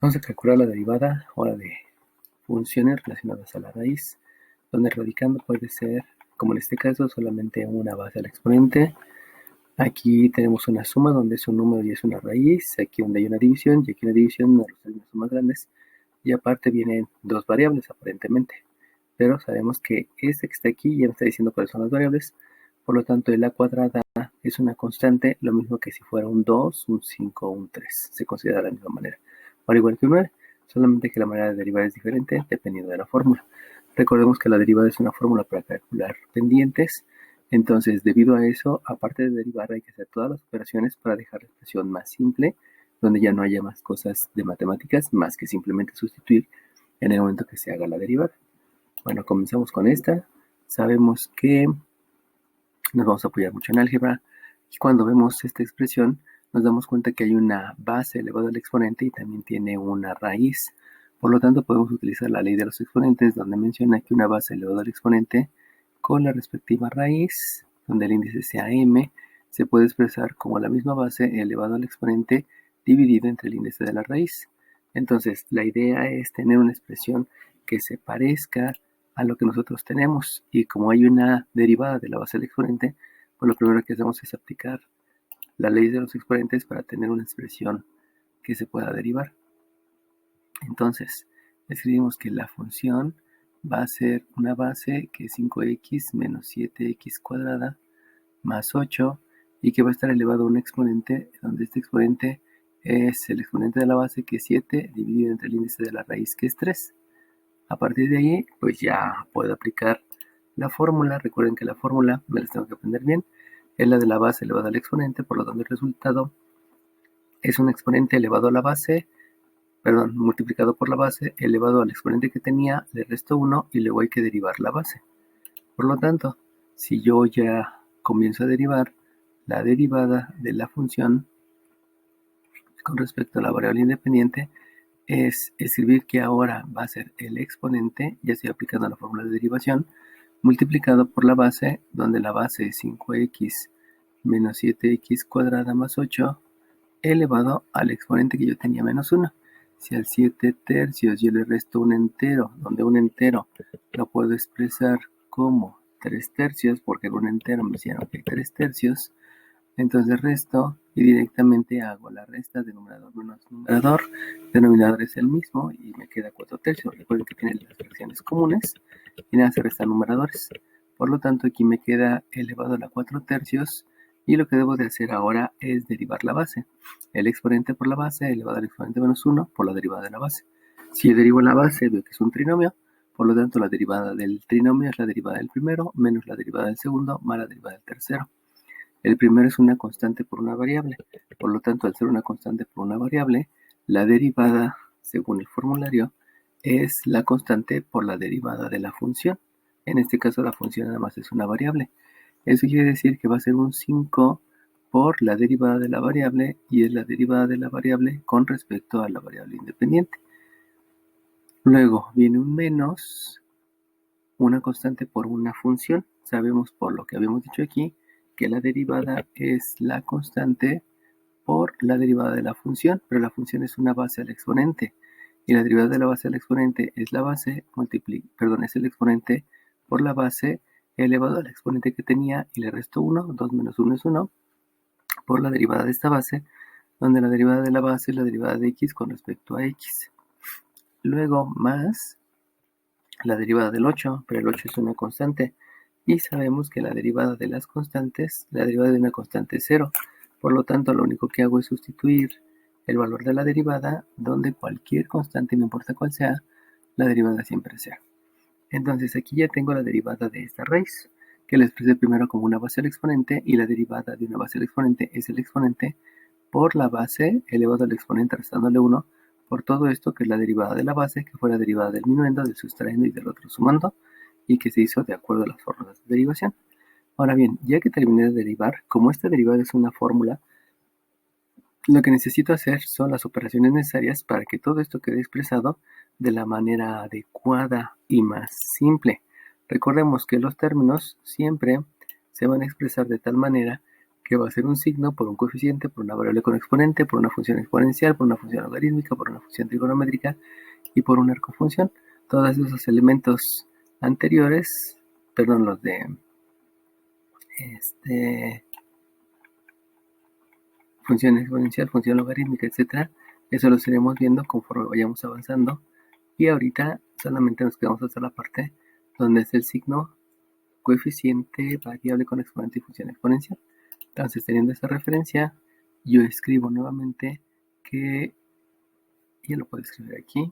Vamos a calcular la derivada ahora de funciones relacionadas a la raíz, donde el radicando puede ser, como en este caso, solamente una base al exponente. Aquí tenemos una suma donde es un número y es una raíz, aquí donde hay una división, y aquí una división los términos son más grandes, y aparte vienen dos variables aparentemente, pero sabemos que esta que está aquí ya me está diciendo cuáles son las variables, por lo tanto el a cuadrada es una constante, lo mismo que si fuera un 2, un 5 o un 3, se considera de la misma manera, al igual que un 9, solamente que la manera de derivar es diferente dependiendo de la fórmula. Recordemos que la derivada es una fórmula para calcular pendientes, entonces debido a eso, aparte de derivar, hay que hacer todas las operaciones para dejar la expresión más simple, donde ya no haya más cosas de matemáticas, más que simplemente sustituir en el momento que se haga la derivada. Bueno, comenzamos con esta. Sabemos que nos vamos a apoyar mucho en álgebra, y cuando vemos esta expresión, nos damos cuenta que hay una base elevada al exponente y también tiene una raíz. Por lo tanto, podemos utilizar la ley de los exponentes, donde menciona que una base elevada al exponente con la respectiva raíz, donde el índice sea m, se puede expresar como la misma base elevado al exponente dividido entre el índice de la raíz. Entonces, la idea es tener una expresión que se parezca a lo que nosotros tenemos, y como hay una derivada de la base del exponente, pues lo primero que hacemos es aplicar la ley de los exponentes para tener una expresión que se pueda derivar. Entonces, escribimos que la función va a ser una base que es 5x menos 7x cuadrada más 8, y que va a estar elevado a un exponente, donde este exponente es el exponente de la base, que es 7, dividido entre el índice de la raíz, que es 3. A partir de ahí, pues ya puedo aplicar la fórmula. Recuerden que la fórmula, me las tengo que aprender bien, es la de la base elevada al exponente, por lo tanto el resultado es un exponente elevado a la base, multiplicado por la base, elevado al exponente que tenía, le resto 1 y luego hay que derivar la base. Por lo tanto, si yo ya comienzo a derivar, la derivada de la función con respecto a la variable independiente es escribir que ahora va a ser el exponente, ya estoy aplicando la fórmula de derivación, multiplicado por la base, donde la base es 5x menos 7x cuadrada más 8, elevado al exponente que yo tenía menos 1. Si al 7 tercios yo le resto un entero, donde un entero lo puedo expresar como 3 tercios, porque en un entero me hicieron que 3 tercios, entonces resto y directamente hago la resta de numerador menos numerador. Denominador es el mismo y me queda 4 tercios. Recuerden que tienen las fracciones comunes y nada, se restan numeradores. Por lo tanto, aquí me queda elevado a la 4 tercios, y lo que debo de hacer ahora es derivar la base. El exponente por la base elevado al exponente menos 1 por la derivada de la base. Si yo derivo la base, veo que es un trinomio. Por lo tanto, la derivada del trinomio es la derivada del primero menos la derivada del segundo más la derivada del tercero. El primero es una constante por una variable. Por lo tanto, al ser una constante por una variable, la derivada, según el formulario, es la constante por la derivada de la función. En este caso, la función nada más es una variable. Eso quiere decir que va a ser un 5 por la derivada de la variable, y es la derivada de la variable con respecto a la variable independiente. Luego viene un menos, una constante por una función. Sabemos, por lo que habíamos dicho aquí, que la derivada es la constante por la derivada de la función, pero la función es una base al exponente, y la derivada de la base al exponente es la base, es el exponente por la base elevado al exponente que tenía, y le resto 1, 2 menos 1 es 1, por la derivada de esta base, donde la derivada de la base es la derivada de x con respecto a x. Luego más la derivada del 8, pero el 8 es una constante, y sabemos que la derivada de las constantes, la derivada de una constante es 0. Por lo tanto, lo único que hago es sustituir el valor de la derivada, donde cualquier constante, no importa cuál sea, la derivada siempre es 0. Entonces aquí ya tengo la derivada de esta raíz, que la expresé primero como una base al exponente, y la derivada de una base al exponente es el exponente por la base elevado al exponente restándole 1, por todo esto que es la derivada de la base, que fue la derivada del minuendo, del sustrayendo y del otro sumando, y que se hizo de acuerdo a las fórmulas de derivación. Ahora bien, ya que terminé de derivar, como esta derivada es una fórmula, lo que necesito hacer son las operaciones necesarias para que todo esto quede expresado de la manera adecuada y más simple. Recordemos que los términos siempre se van a expresar de tal manera que va a ser un signo por un coeficiente, por una variable con exponente, por una función exponencial, por una función logarítmica, por una función trigonométrica y por una arcofunción. Todos esos elementos anteriores, perdón, los de función exponencial, función logarítmica, etcétera, eso lo iremos viendo conforme vayamos avanzando. Y ahorita solamente nos quedamos hasta la parte donde es el signo coeficiente, variable con exponente y función exponencial. Entonces, teniendo esa referencia, yo escribo nuevamente que, ya lo puedo escribir aquí,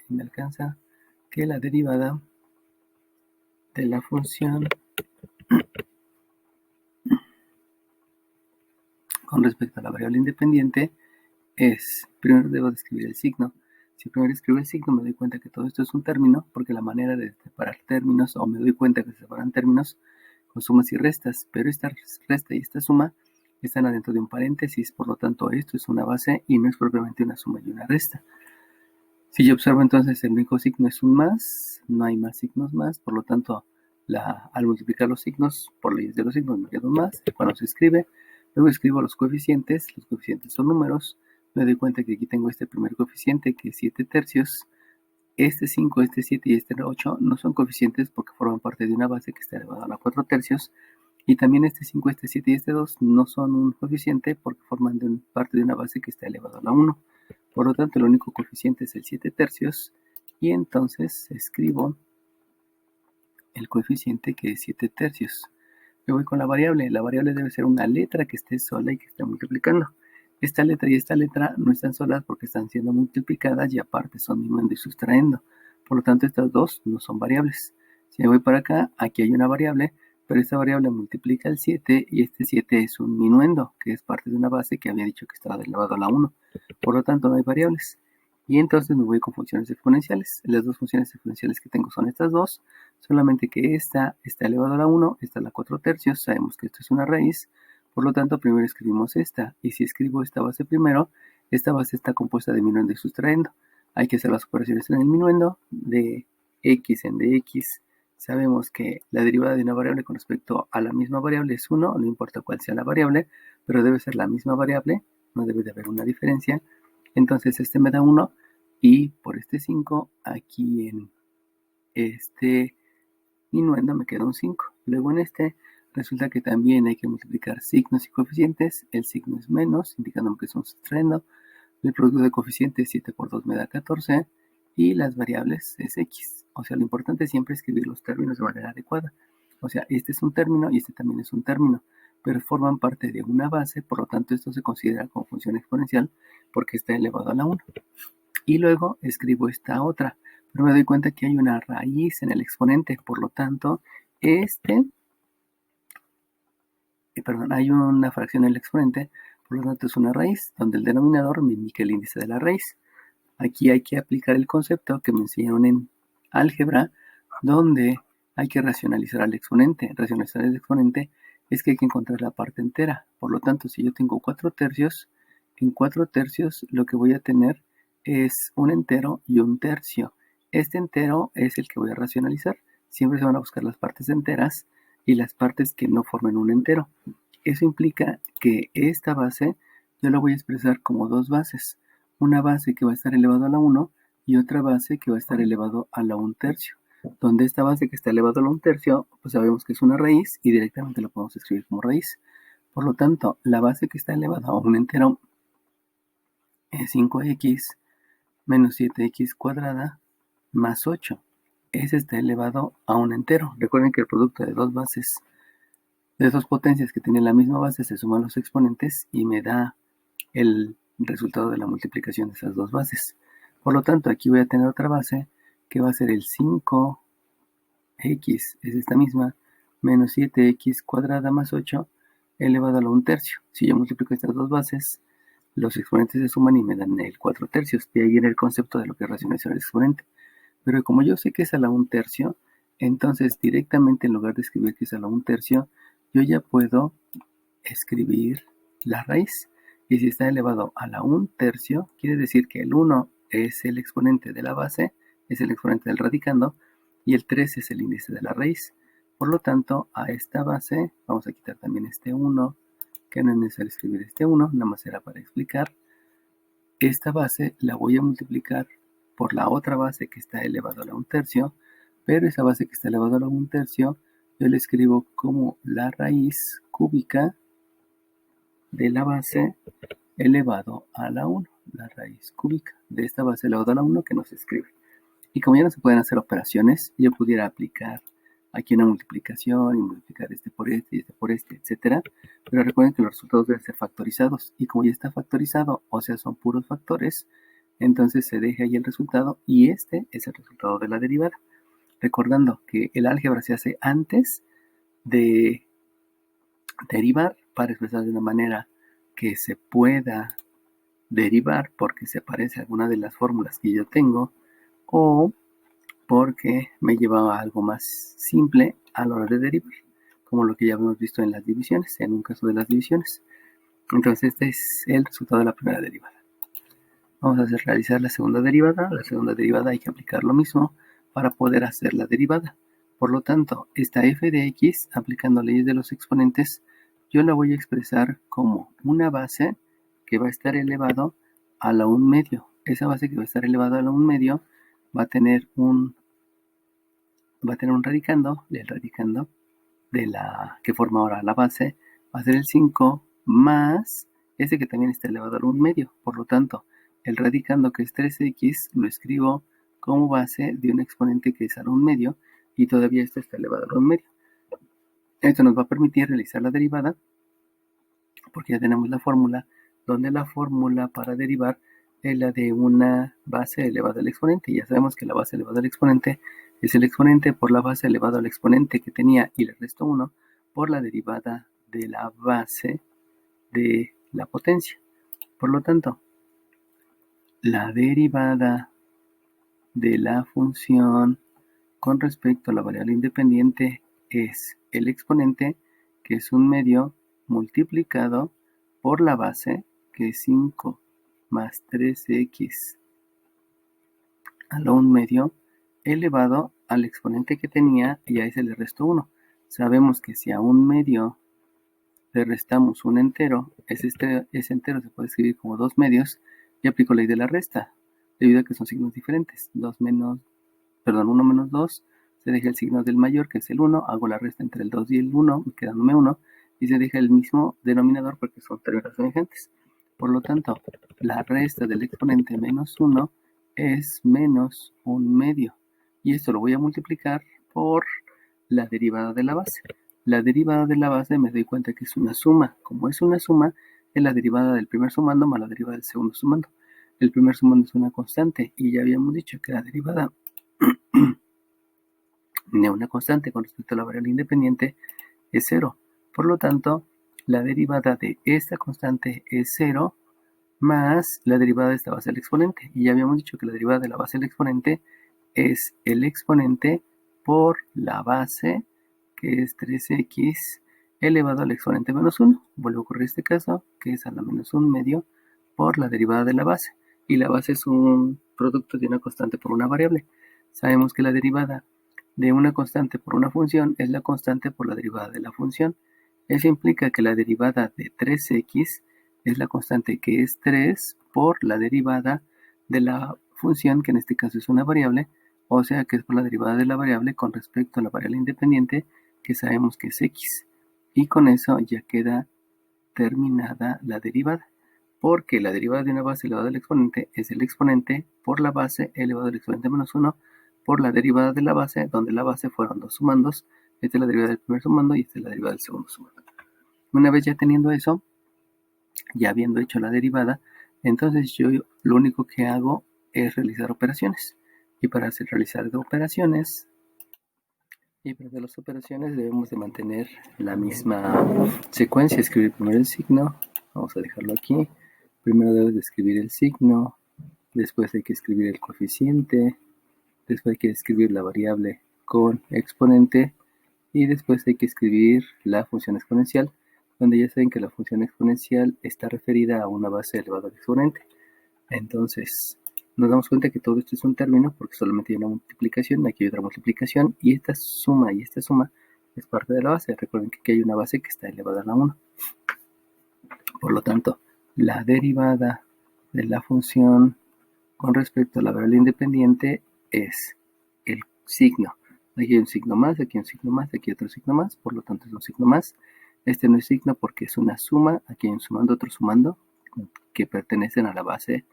si me alcanza, que la derivada de la función con respecto a la variable independiente es, primero debo de escribir el signo. Si primero escribo el signo, me doy cuenta que todo esto es un término, porque la manera de separar términos, o me doy cuenta que se separan términos con sumas y restas, pero esta resta y esta suma están adentro de un paréntesis, por lo tanto esto es una base y no es propiamente una suma y una resta. Si yo observo entonces el único signo es un más, no hay más signos más, por lo tanto al multiplicar los signos por leyes de los signos me queda un más, cuando se escribe, luego escribo los coeficientes son números, me doy cuenta que aquí tengo este primer coeficiente que es 7 tercios, este 5, este 7 y este 8 no son coeficientes porque forman parte de una base que está elevada a la 4 tercios, y también este 5, este 7 y este 2 no son un coeficiente porque forman parte de una base que está elevada a la 1. Por lo tanto, el único coeficiente es el 7 tercios y entonces escribo el coeficiente que es 7 tercios. Me voy con la variable. La variable debe ser una letra que esté sola y que esté multiplicando. Esta letra y esta letra no están solas porque están siendo multiplicadas y aparte son diminuendo y sustrayendo. Por lo tanto, estas dos no son variables. Si me voy para acá, aquí hay una variable, pero esta variable multiplica el 7 y este 7 es un minuendo, que es parte de una base que había dicho que estaba elevado a la 1. Por lo tanto, no hay variables. Y entonces me voy con funciones exponenciales. Las dos funciones exponenciales que tengo son estas dos, solamente que esta está elevado a la 1, esta a la 4 tercios, sabemos que esto es una raíz, por lo tanto primero escribimos esta, y si escribo esta base primero, esta base está compuesta de minuendo y sustrayendo. Hay que hacer las operaciones en el minuendo, de x en dx, sabemos que la derivada de una variable con respecto a la misma variable es 1, no importa cuál sea la variable, pero debe ser la misma variable, no debe de haber una diferencia. Entonces este me da 1 y por este 5 aquí en este minuendo me queda un 5. Luego en este resulta que también hay que multiplicar signos y coeficientes. El signo es menos, indicando que es un sustrayendo. El producto de coeficientes 7 por 2 me da 14 y las variables es x. O sea, lo importante es siempre escribir los términos de manera adecuada. O sea, este es un término y este también es un término, pero forman parte de una base, por lo tanto esto se considera como función exponencial porque está elevado a la 1. Y luego escribo esta otra, pero me doy cuenta que hay una raíz en el exponente, por lo tanto, hay una fracción en el exponente, por lo tanto es una raíz, donde el denominador me indica el índice de la raíz. Aquí hay que aplicar el concepto que me enseñaron en álgebra, donde hay que racionalizar al exponente. Racionalizar el exponente es que hay que encontrar la parte entera. Por lo tanto, si yo tengo 4 tercios, en 4 tercios lo que voy a tener es un entero y un tercio. Este entero es el que voy a racionalizar. Siempre se van a buscar las partes enteras y las partes que no formen un entero. Eso implica que esta base yo la voy a expresar como dos bases. Una base que va a estar elevado a la 1 y otra base que va a estar elevado a la 1 tercio. Donde esta base que está elevado a la 1 tercio, pues sabemos que es una raíz y directamente la podemos escribir como raíz. Por lo tanto, la base que está elevada a un entero es 5x menos 7x cuadrada más 8. Ese está elevado a un entero. Recuerden que el producto de dos bases, de dos potencias que tienen la misma base, se suman los exponentes y me da el resultado de la multiplicación de esas dos bases. Por lo tanto, aquí voy a tener otra base que va a ser el 5x, es esta misma, menos 7x cuadrada más 8 elevado a la 1 tercio. Si yo multiplico estas dos bases, los exponentes se suman y me dan el 4 tercios. De ahí viene el concepto de lo que es racionalizar el exponente. Pero como yo sé que es a la 1 tercio, entonces directamente en lugar de escribir que es a la 1 tercio, yo ya puedo escribir la raíz. Y si está elevado a la 1 tercio, quiere decir que el 1 es el exponente de la base, es el exponente del radicando, y el 3 es el índice de la raíz. Por lo tanto, a esta base vamos a quitar también este 1, que no es necesario escribir este 1, nada más era para explicar. Esta base la voy a multiplicar por la otra base que está elevado a la 1/3, pero esa base que está elevado a la 1/3 yo la escribo como la raíz cúbica de la base elevado a la 1, la raíz cúbica de esta base elevado a la 1 que no se escribe. Y como ya no se pueden hacer operaciones, yo pudiera aplicar aquí una multiplicación y multiplicar este por este y este por este, etcétera. Pero recuerden que los resultados deben ser factorizados. Y como ya está factorizado, o sea, son puros factores, entonces se deja ahí el resultado y este es el resultado de la derivada. Recordando que el álgebra se hace antes de derivar para expresar de una manera que se pueda derivar porque se parece a alguna de las fórmulas que yo tengo o porque me llevaba a algo más simple a la hora de derivar, como lo que ya hemos visto en las divisiones, en un caso de las divisiones. Entonces este es el resultado de la primera derivada. Vamos a realizar la segunda derivada. La segunda derivada hay que aplicar lo mismo para poder hacer la derivada. Por lo tanto, esta f de x, aplicando leyes de los exponentes, yo la voy a expresar como una base que va a estar elevado a la 1/2. Esa base que va a estar elevada a la 1/2 va a tener un radicando, el radicando de la que forma ahora la base va a ser el 5 más ese que también está elevado a la 1/2. Por lo tanto, el radicando que es 3x lo escribo como base de un exponente que es a la 1/2 y todavía esto está elevado a la 1/2. Esto nos va a permitir realizar la derivada porque ya tenemos la fórmula donde la fórmula para derivar es la de una base elevada al exponente. Ya sabemos que la base elevada al exponente es el exponente por la base elevada al exponente que tenía y le resto 1 por la derivada de la base de la potencia. Por lo tanto, la derivada de la función con respecto a la variable independiente es el exponente, que es 1/2, multiplicado por la base, que es 5 más 3x a la 1/2, elevado al exponente que tenía y a ese le resto 1. Sabemos que si a 1/2 le restamos un entero, ese entero se puede escribir como 2/2 y aplico la ley de la resta, debido a que son signos diferentes. 1 menos 2, se deja el signo del mayor, que es el 1, hago la resta entre el 2 y el 1, quedándome 1, y se deja el mismo denominador porque son términos semejantes. Por lo tanto, la resta del exponente menos 1 es menos 1/2. Y esto lo voy a multiplicar por la derivada de la base. La derivada de la base me doy cuenta que es una suma. Como es una suma, es la derivada del primer sumando más la derivada del segundo sumando. El primer sumando es una constante y ya habíamos dicho que la derivada de una constante con respecto a la variable independiente es 0. Por lo tanto, la derivada de esta constante es 0 más la derivada de esta base del exponente. Y ya habíamos dicho que la derivada de la base del exponente es el exponente por la base, que es 3x elevado al exponente menos 1. Vuelve a ocurrir este caso, que es a la menos 1/2 por la derivada de la base. Y la base es un producto de una constante por una variable. Sabemos que la derivada de una constante por una función es la constante por la derivada de la función. Eso implica que la derivada de 3x es la constante que es 3 por la derivada de la función, que en este caso es una variable, o sea que es por la derivada de la variable con respecto a la variable independiente, que sabemos que es x. Y con eso ya queda terminada la derivada, porque la derivada de una base elevada al exponente es el exponente por la base elevado al exponente menos 1 por la derivada de la base, donde la base fueron dos sumandos. Esta es la derivada del primer sumando y esta es la derivada del segundo sumando. Una vez ya teniendo eso, ya habiendo hecho la derivada, entonces yo lo único que hago es realizar operaciones. Y para realizar operaciones, las operaciones debemos de mantener la misma secuencia. Escribir primero el signo, vamos a dejarlo aquí. Primero debes de escribir el signo, después hay que escribir el coeficiente, después hay que escribir la variable con exponente y después hay que escribir la función exponencial, donde ya saben que la función exponencial está referida a una base elevada al exponente. Entonces, nos damos cuenta que todo esto es un término porque solamente hay una multiplicación, aquí hay otra multiplicación y esta suma es parte de la base. Recuerden que aquí hay una base que está elevada a la 1. Por lo tanto, la derivada de la función con respecto a la variable independiente es el signo. Aquí hay un signo más, aquí hay un signo más, aquí hay otro signo más, por lo tanto es un signo más. Este no es signo porque es una suma, aquí hay un sumando, otro sumando, que pertenecen a la base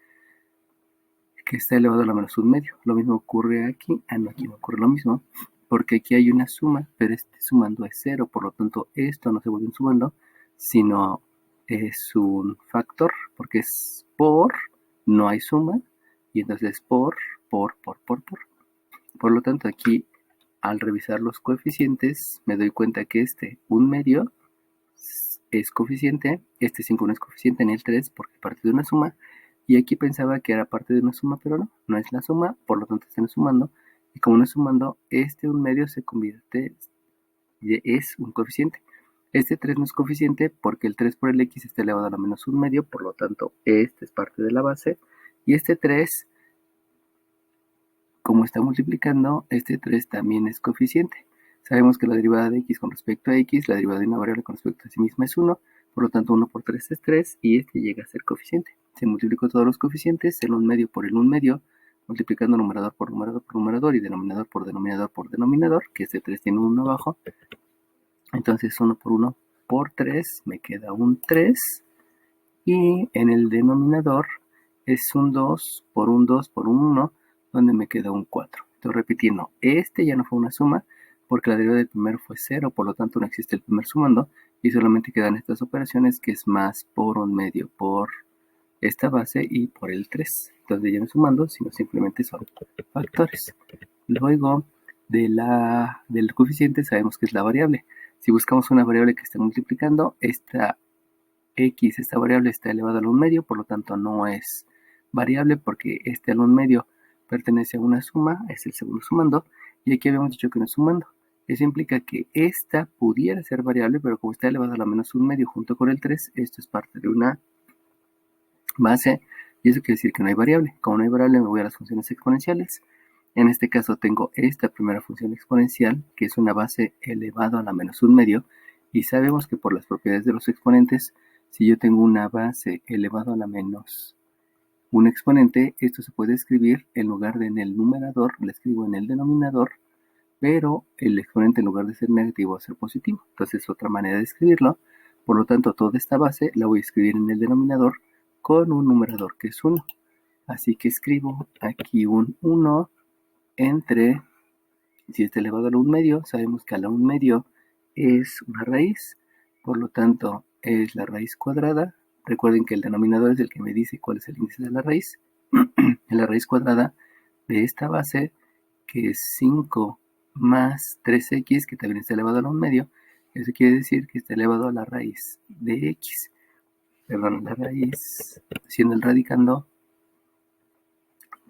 que está elevado a la menos un medio. Lo mismo ocurre aquí, no, aquí no ocurre lo mismo, porque aquí hay una suma, pero este sumando es 0, por lo tanto esto no se vuelve un sumando, sino es un factor, porque es por, no hay suma, y entonces por. Por lo tanto, aquí, al revisar los coeficientes, me doy cuenta que este 1/2 es coeficiente, este 5 no es coeficiente, ni el 3, porque es parte de una suma, y aquí pensaba que era parte de una suma, pero no es la suma, por lo tanto están sumando, y como no es sumando, este 1/2 se convierte, es un coeficiente. Este 3 no es coeficiente porque el 3 por el x está elevado a la menos 1/2, por lo tanto, este es parte de la base, y este 3, como está multiplicando, este 3 también es coeficiente. Sabemos que la derivada de x con respecto a x, la derivada de una variable con respecto a sí misma es 1, por lo tanto 1 por 3 es 3 y este llega a ser coeficiente. Se multiplicó todos los coeficientes, el 1/2 por el 1/2, multiplicando numerador por numerador por numerador y denominador por denominador por denominador, que este 3 tiene un 1 abajo. Entonces 1 por 1 por 3 me queda un 3 y en el denominador es un 2 por un 2 por un 1, donde me queda un 4. Estoy repitiendo, este ya no fue una suma, porque la derivada del primero fue 0, por lo tanto no existe el primer sumando, y solamente quedan estas operaciones, que es más por un medio por esta base y por el 3. Entonces ya no sumando, sino simplemente son factores. Luego del coeficiente sabemos que es la variable. Si buscamos una variable que esté multiplicando, esta variable está elevada al 1/2, por lo tanto no es variable porque este al 1/2 pertenece a una suma, es el segundo sumando, y aquí habíamos dicho que no es sumando. Eso implica que esta pudiera ser variable, pero como está elevada a la menos 1/2 junto con el 3, esto es parte de una base, y eso quiere decir que no hay variable. Como no hay variable, me voy a las funciones exponenciales. En este caso tengo esta primera función exponencial, que es una base elevado a la menos 1/2, y sabemos que por las propiedades de los exponentes, si yo tengo una base elevado a la menos un exponente, esto se puede escribir en lugar de en el numerador, lo escribo en el denominador, pero el exponente en lugar de ser negativo va a ser positivo. Entonces es otra manera de escribirlo. Por lo tanto, toda esta base la voy a escribir en el denominador con un numerador que es 1. Así que escribo aquí un 1 entre, si está elevado a la 1/2, sabemos que a la 1/2 es una raíz, por lo tanto es la raíz cuadrada. Recuerden que el denominador es el que me dice cuál es el índice de la raíz. La raíz cuadrada de esta base, que es 5 más 3x, que también está elevado a la 1/2, eso quiere decir que está elevado a la raíz de x. Perdón, la raíz, siendo el radicando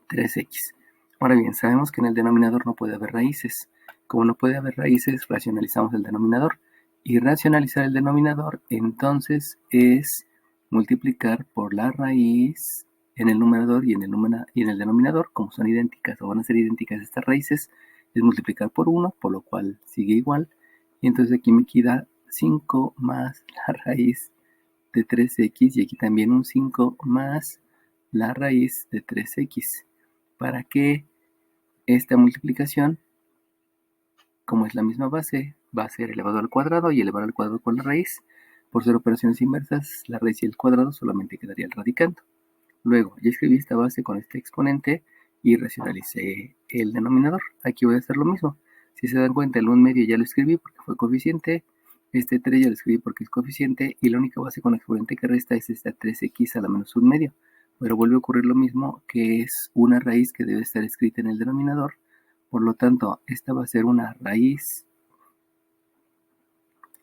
3x. Ahora bien, sabemos que en el denominador no puede haber raíces. Como no puede haber raíces, racionalizamos el denominador. Y racionalizar el denominador, entonces, es multiplicar por la raíz en el numerador y en el denominador. Como son idénticas o van a ser idénticas estas raíces, es multiplicar por 1, por lo cual sigue igual. Y entonces aquí me queda 5 más la raíz de 3x, y aquí también un 5 más la raíz de 3x. Para que esta multiplicación, como es la misma base, va a ser elevado al cuadrado y elevar al cuadrado con la raíz. Por ser operaciones inversas, la raíz y el cuadrado solamente quedaría el radicando. Luego, ya escribí esta base con este exponente y racionalicé el denominador. Aquí voy a hacer lo mismo. Si se dan cuenta, el 1/2 ya lo escribí porque fue coeficiente. Este 3 ya lo escribí porque es coeficiente. Y la única base con exponente que resta es esta 3x a la menos 1/2. Pero vuelve a ocurrir lo mismo, que es una raíz que debe estar escrita en el denominador. Por lo tanto, esta va a ser una raíz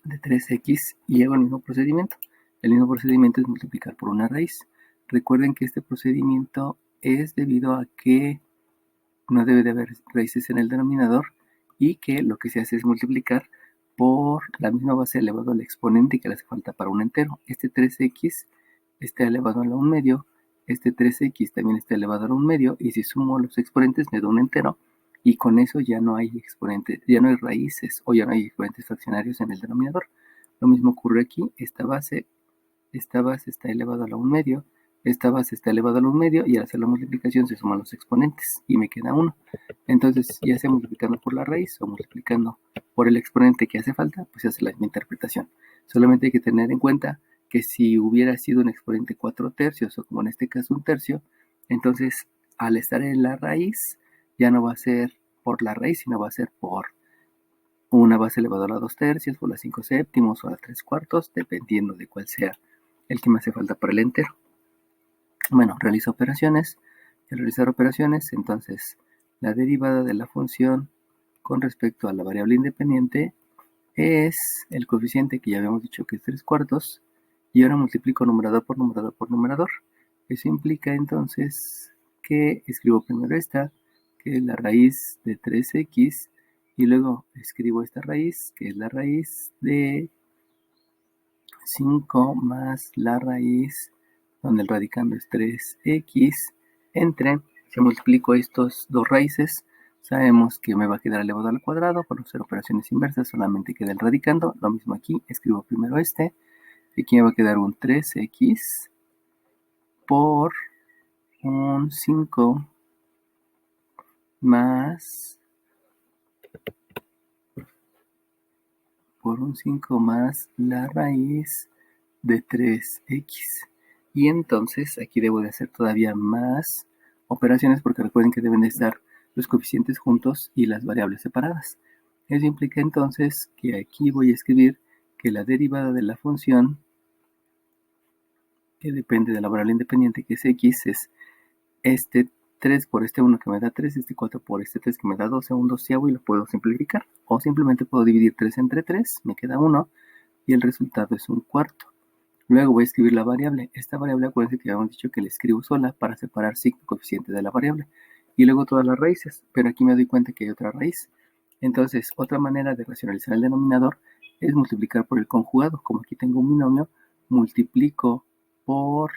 de 3x y hago el mismo procedimiento. El mismo procedimiento es multiplicar por una raíz. Recuerden que este procedimiento es debido a que no debe de haber raíces en el denominador y que lo que se hace es multiplicar por la misma base elevado al exponente que le hace falta para un entero. Este 3x está elevado a la 1/2, este 3x también está elevado a la 1/2, y si sumo los exponentes me da un entero, y con eso ya no hay exponentes, ya no hay raíces o ya no hay exponentes fraccionarios en el denominador. Lo mismo ocurre aquí, esta base está elevada a la 1 medio, esta base está elevada a la 1 medio y al hacer la multiplicación se suman los exponentes y me queda 1. Entonces, ya sea multiplicando por la raíz o multiplicando por el exponente que hace falta, pues se hace la misma interpretación. Solamente hay que tener en cuenta que si hubiera sido un exponente 4/3 o como en este caso 1/3, entonces al estar en la raíz ya no va a ser por la raíz, sino va a ser por una base elevada a la 2/3, por la 5/7 o a la 3/4, dependiendo de cuál sea el que me hace falta para el entero. Bueno, realizo operaciones. Al realizar operaciones, entonces la derivada de la función con respecto a la variable independiente es el coeficiente que ya habíamos dicho que es 3/4, y ahora multiplico numerador por numerador por numerador. Eso implica entonces que escribo primero esta, que es la raíz de 3x, y luego escribo esta raíz, que es la raíz de 5 más la raíz, donde el radicando es 3x, entre, si multiplico estos dos raíces, sabemos que me va a quedar elevado al cuadrado. Por hacer operaciones inversas solamente queda el radicando. Lo mismo aquí, escribo primero este, y aquí me va a quedar un 3x por un 5 más la raíz de 3x. Y entonces aquí debo de hacer todavía más operaciones, porque recuerden que deben de estar los coeficientes juntos y las variables separadas. Eso implica entonces que aquí voy a escribir que la derivada de la función, que depende de la variable independiente que es x, es este 3 por este 1 que me da 3, este 4 por este 3 que me da 12, un doceavo, y lo puedo simplificar. O simplemente puedo dividir 3 entre 3, me queda 1, y el resultado es un cuarto. Luego voy a escribir la variable. Esta variable, acuérdense que habíamos dicho que la escribo sola para separar signo coeficiente de la variable. Y luego todas las raíces, pero aquí me doy cuenta que hay otra raíz. Entonces, otra manera de racionalizar el denominador es multiplicar por el conjugado. Como aquí tengo un binomio, multiplico por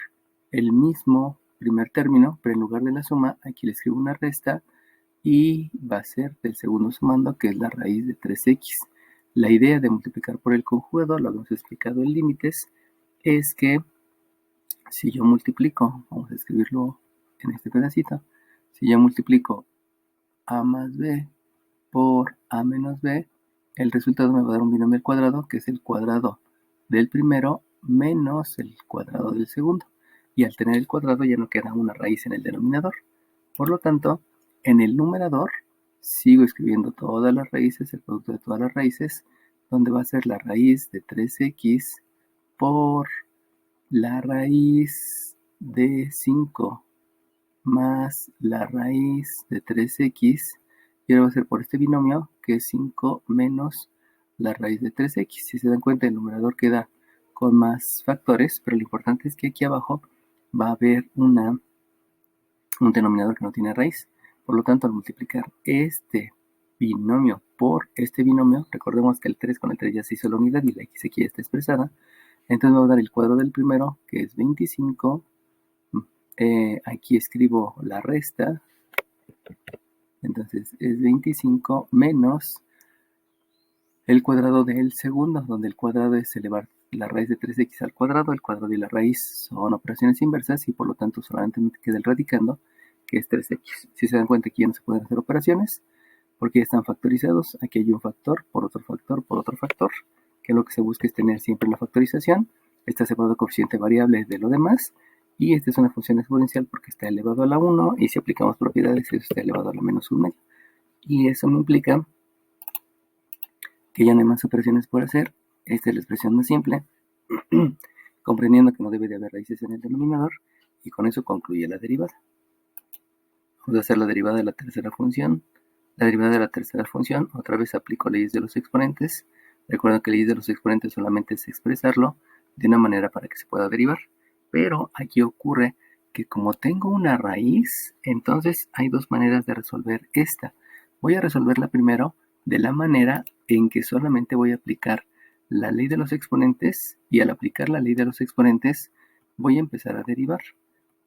el mismo primer término, pero en lugar de la suma, aquí le escribo una resta y va a ser del segundo sumando, que es la raíz de 3x. La idea de multiplicar por el conjugado, lo habíamos explicado en límites, es que si yo multiplico, vamos a escribirlo en este pedacito, si yo multiplico a más b por a menos b, el resultado me va a dar un binomio al cuadrado, que es el cuadrado del primero menos el cuadrado del segundo. Y al tener el cuadrado ya no queda una raíz en el denominador. Por lo tanto, en el numerador sigo escribiendo todas las raíces, el producto de todas las raíces, donde va a ser la raíz de 3x por la raíz de 5 más la raíz de 3x, y ahora va a ser por este binomio, que es 5 menos la raíz de 3x. Si se dan cuenta, el numerador queda con más factores, pero lo importante es que aquí abajo va a haber un denominador que no tiene raíz. Por lo tanto, al multiplicar este binomio por este binomio, recordemos que el 3 con el 3 ya se hizo la unidad y la x aquí está expresada. Entonces me va a dar el cuadro del primero, que es 25. Aquí escribo la resta. Entonces es 25 menos el cuadrado del segundo, donde el cuadrado es elevar la raíz de 3x al cuadrado. El cuadrado y la raíz son operaciones inversas y por lo tanto solamente me queda el radicando, que es 3x. Si se dan cuenta, aquí ya no se pueden hacer operaciones porque ya están factorizados. Aquí hay un factor, por otro factor, por otro factor, que lo que se busca es tener siempre la factorización. Está separado coeficiente variable de lo demás, y esta es una función exponencial porque está elevado a la 1, y si aplicamos propiedades, eso está elevado a la menos 1 medio. Y eso me implica que ya no hay más operaciones por hacer. Esta es la expresión más simple, comprendiendo que no debe de haber raíces en el denominador, y con eso concluye la derivada. Vamos a hacer la derivada de la tercera función. La derivada de la tercera función, otra vez aplico leyes de los exponentes. Recuerden que leyes de los exponentes solamente es expresarlo de una manera para que se pueda derivar. Pero aquí ocurre que como tengo una raíz, entonces hay dos maneras de resolver esta. Voy a resolverla primero de la manera en que solamente voy a aplicar la ley de los exponentes, y al aplicar la ley de los exponentes voy a empezar a derivar.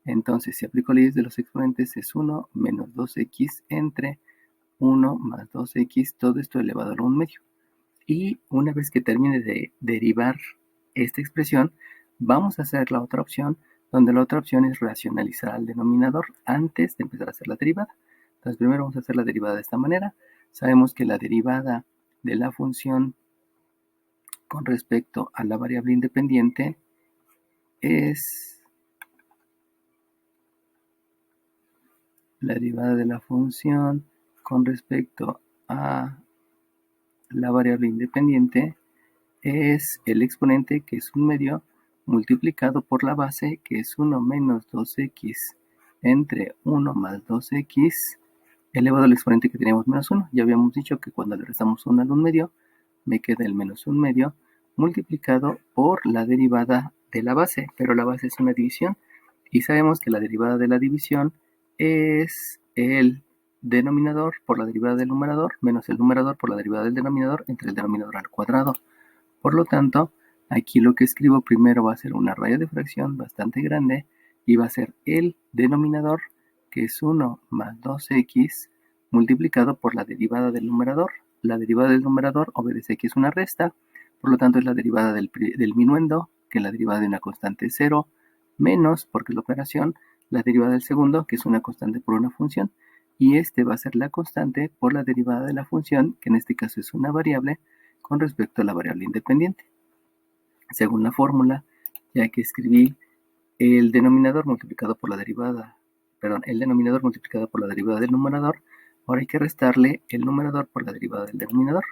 Entonces, si aplico leyes de los exponentes, es 1 menos 2x entre 1 más 2x, todo esto elevado a 1 medio. Y una vez que termine de derivar esta expresión, vamos a hacer la otra opción, donde la otra opción es racionalizar al denominador antes de empezar a hacer la derivada. Entonces primero vamos a hacer la derivada de esta manera. Sabemos que la derivada de la función con respecto a la variable independiente es la derivada de la función con respecto a la variable independiente es el exponente, que es 1 medio, multiplicado por la base, que es 1 menos 2x entre 1 más 2x elevado al exponente que teníamos menos 1. Ya habíamos dicho que cuando le restamos 1 al 1 medio, me queda el menos 1 medio multiplicado por la derivada de la base, pero la base es una división y sabemos que la derivada de la división es el denominador por la derivada del numerador menos el numerador por la derivada del denominador entre el denominador al cuadrado. Por lo tanto, aquí lo que escribo primero va a ser una raya de fracción bastante grande y va a ser el denominador, que es 1 más 2x multiplicado por la derivada del numerador. La derivada del numerador obedece que es una resta, por lo tanto es la derivada del minuendo, que es la derivada de una constante 0, menos, porque es la operación, la derivada del segundo, que es una constante por una función, y este va a ser la constante por la derivada de la función, que en este caso es una variable, con respecto a la variable independiente. Según la fórmula, ya que escribí el denominador multiplicado por la derivada, el denominador multiplicado por la derivada del numerador, ahora hay que restarle el numerador por la derivada del denominador.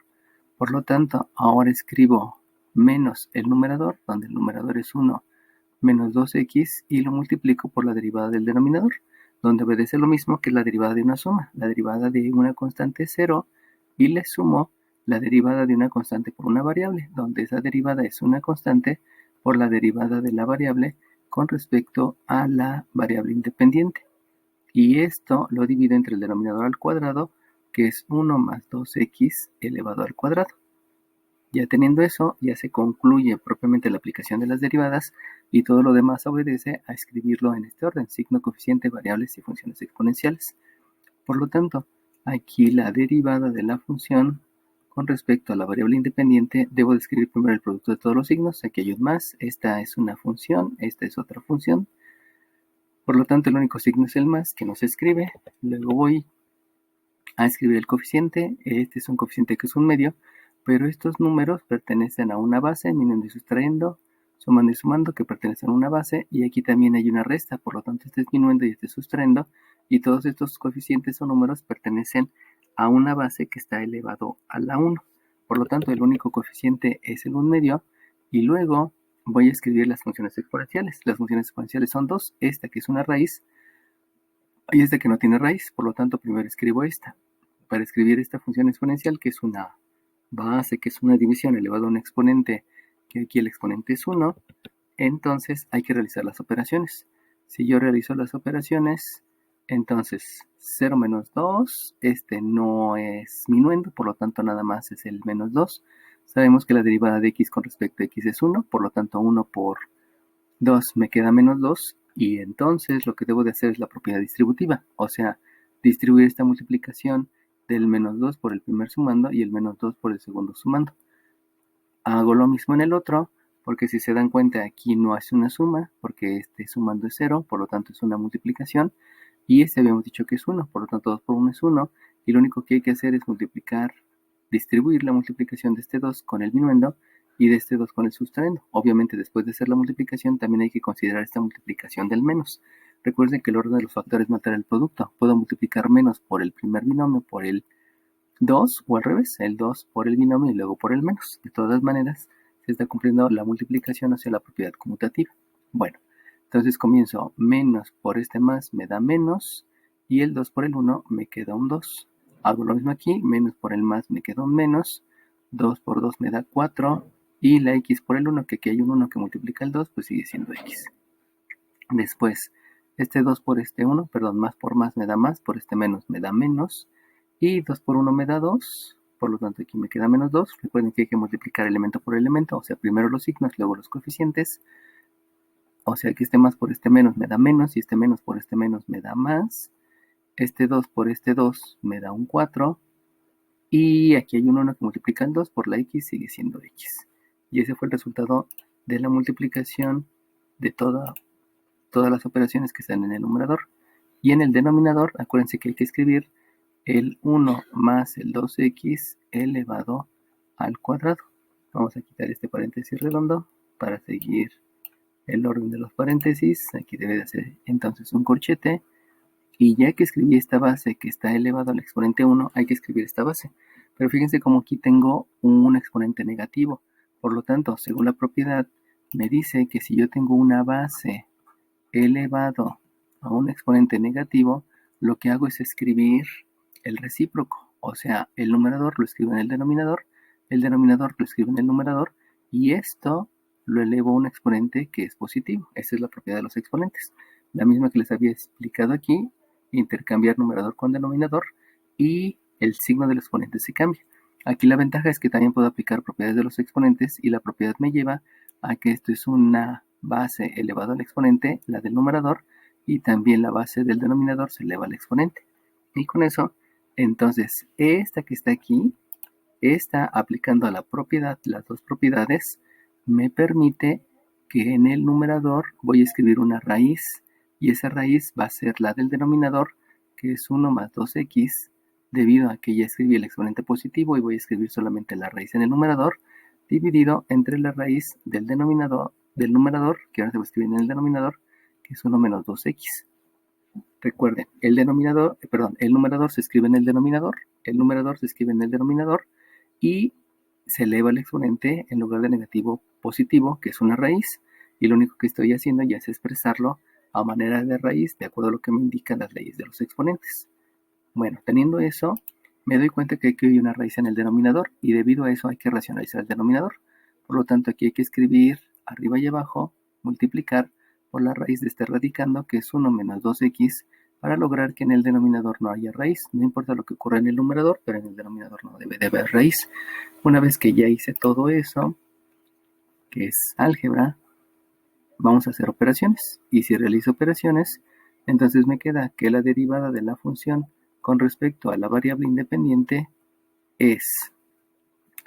Por lo tanto, ahora escribo menos el numerador, donde el numerador es 1 menos 2x, y lo multiplico por la derivada del denominador, donde obedece lo mismo que la derivada de una suma, la derivada de una constante 0, y le sumo la derivada de una constante por una variable, donde esa derivada es una constante por la derivada de la variable con respecto a la variable independiente. Y esto lo divido entre el denominador al cuadrado, que es 1 más 2x elevado al cuadrado. Ya teniendo eso, ya se concluye propiamente la aplicación de las derivadas y todo lo demás obedece a escribirlo en este orden: signo, coeficiente, variables y funciones exponenciales. Por lo tanto, aquí la derivada de la función con respecto a la variable independiente, debo de escribir primero el producto de todos los signos. Aquí hay un más, esta es una función, esta es otra función. Por lo tanto, el único signo es el más, que no se escribe. Luego voy a escribir el coeficiente. Este es un coeficiente que es 1 medio, pero estos números pertenecen a una base, viniendo y sustrayendo, sumando y sumando, que pertenecen a una base, y aquí también hay una resta, por lo tanto este es minuendo y este es sustrayendo, y todos estos coeficientes o números pertenecen a una base que está elevado a la 1. Por lo tanto, el único coeficiente es el 1 medio, y luego voy a escribir las funciones exponenciales. Las funciones exponenciales son dos: esta, que es una raíz, y esta, que no tiene raíz. Por lo tanto, primero escribo esta. Para escribir esta función exponencial, que es una base, que es una división elevado a un exponente, que aquí el exponente es 1, entonces hay que realizar las operaciones. Si yo realizo las operaciones, entonces 0 menos 2, este no es minuendo, por lo tanto nada más es el menos 2. Sabemos que la derivada de x con respecto a x es 1, por lo tanto 1 por 2 me queda menos 2, y entonces lo que debo de hacer es la propiedad distributiva, o sea, distribuir esta multiplicación del menos 2 por el primer sumando y el menos 2 por el segundo sumando. Hago lo mismo en el otro, porque si se dan cuenta aquí no hace una suma, porque este sumando es 0, por lo tanto es una multiplicación, y este habíamos dicho que es 1, por lo tanto 2 por 1 es 1, y lo único que hay que hacer es multiplicar, distribuir la multiplicación de este 2 con el minuendo y de este 2 con el sustraendo. Obviamente, después de hacer la multiplicación, también hay que considerar esta multiplicación del menos. Recuerden que el orden de los factores no altera el producto. Puedo multiplicar menos por el primer binomio por el 2, o al revés, el 2 por el binomio y luego por el menos. De todas maneras, se está cumpliendo la multiplicación hacia la propiedad conmutativa. Bueno, entonces comienzo: menos por este más me da menos, y el 2 por el 1 me queda un 2. Hago lo mismo aquí: menos por el más me queda un menos, 2 por 2 me da 4, y la x por el 1, que aquí hay un 1 que multiplica el 2, pues sigue siendo x. Después, este 2 por este 1, más por más me da más, por este menos me da menos, y 2 por 1 me da 2, por lo tanto aquí me queda menos 2. Recuerden que hay que multiplicar elemento por elemento, o sea, primero los signos, luego los coeficientes. O sea que este más por este menos me da menos, y este menos por este menos me da más. Este 2 por este 2 me da un 4. Y aquí hay un 1 que multiplica el 2 por la x, sigue siendo x. Y ese fue el resultado de la multiplicación de todas las operaciones que están en el numerador. Y en el denominador, acuérdense que hay que escribir el 1 más el 2x elevado al cuadrado. Vamos a quitar este paréntesis redondo para seguir el orden de los paréntesis. Aquí debe de ser entonces un corchete. Y ya que escribí esta base que está elevado al exponente 1, hay que escribir esta base. Pero fíjense como aquí tengo un exponente negativo. Por lo tanto, según la propiedad, me dice que si yo tengo una base elevado a un exponente negativo, lo que hago es escribir el recíproco. O sea, el numerador lo escribo en el denominador lo escribo en el numerador, y esto lo elevo a un exponente que es positivo. Esa es la propiedad de los exponentes. La misma que les había explicado aquí, intercambiar numerador con denominador, y el signo del exponente se cambia. Aquí la ventaja es que también puedo aplicar propiedades de los exponentes, y la propiedad me lleva a que esto es una base elevado al exponente, la del numerador, y también la base del denominador se eleva al exponente. Y con eso, entonces, esta que está aquí, esta aplicando a la propiedad, las dos propiedades, me permite que en el numerador voy a escribir una raíz, y esa raíz va a ser la del denominador, que es 1 más 2x, debido a que ya escribí el exponente positivo y voy a escribir solamente la raíz en el numerador, dividido entre la raíz del numerador, que ahora se va a escribir en el denominador, que es 1 menos 2x. Recuerden, el numerador se escribe en el denominador, el numerador se escribe en el denominador, y se eleva el exponente en lugar de negativo positivo, que es una raíz, y lo único que estoy haciendo ya es expresarlo a manera de raíz, de acuerdo a lo que me indican las leyes de los exponentes. Bueno, teniendo eso, me doy cuenta que aquí hay una raíz en el denominador, y debido a eso hay que racionalizar el denominador. Por lo tanto, aquí hay que escribir arriba y abajo, multiplicar por la raíz de este radicando, que es 1 menos 2x, para lograr que en el denominador no haya raíz. No importa lo que ocurra en el numerador, pero en el denominador no debe de haber raíz. Una vez que ya hice todo eso, que es álgebra, vamos a hacer operaciones. Y si realizo operaciones, entonces me queda que la derivada de la función con respecto a la variable independiente es,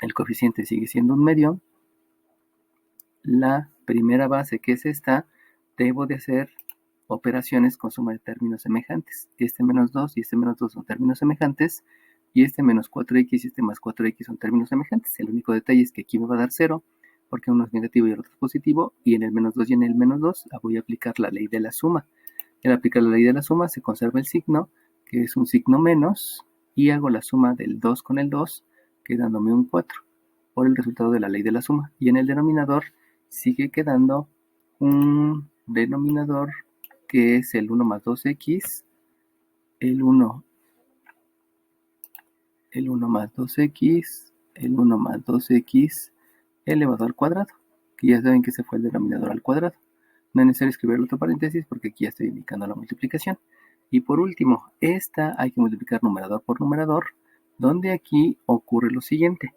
el coeficiente sigue siendo un medio, la primera base, que es esta, debo de hacer operaciones con suma de términos semejantes. Este menos 2 y este menos 2 son términos semejantes, y este menos 4x y este más 4x son términos semejantes. El único detalle es que aquí me va a dar 0, porque uno es negativo y el otro es positivo, y en el menos 2 y en el menos 2 voy a aplicar la ley de la suma. Al aplicar la ley de la suma se conserva el signo, que es un signo menos, y hago la suma del 2 con el 2, quedándome un 4, por el resultado de la ley de la suma. Y en el denominador sigue quedando un denominador que es el 1 más 2x, el 1 más 2x, el 1 más 2x elevado al cuadrado, que ya saben que se fue el denominador al cuadrado. No es necesario escribir el otro paréntesis porque aquí ya estoy indicando la multiplicación. Y por último, esta hay que multiplicar numerador por numerador, donde aquí ocurre lo siguiente.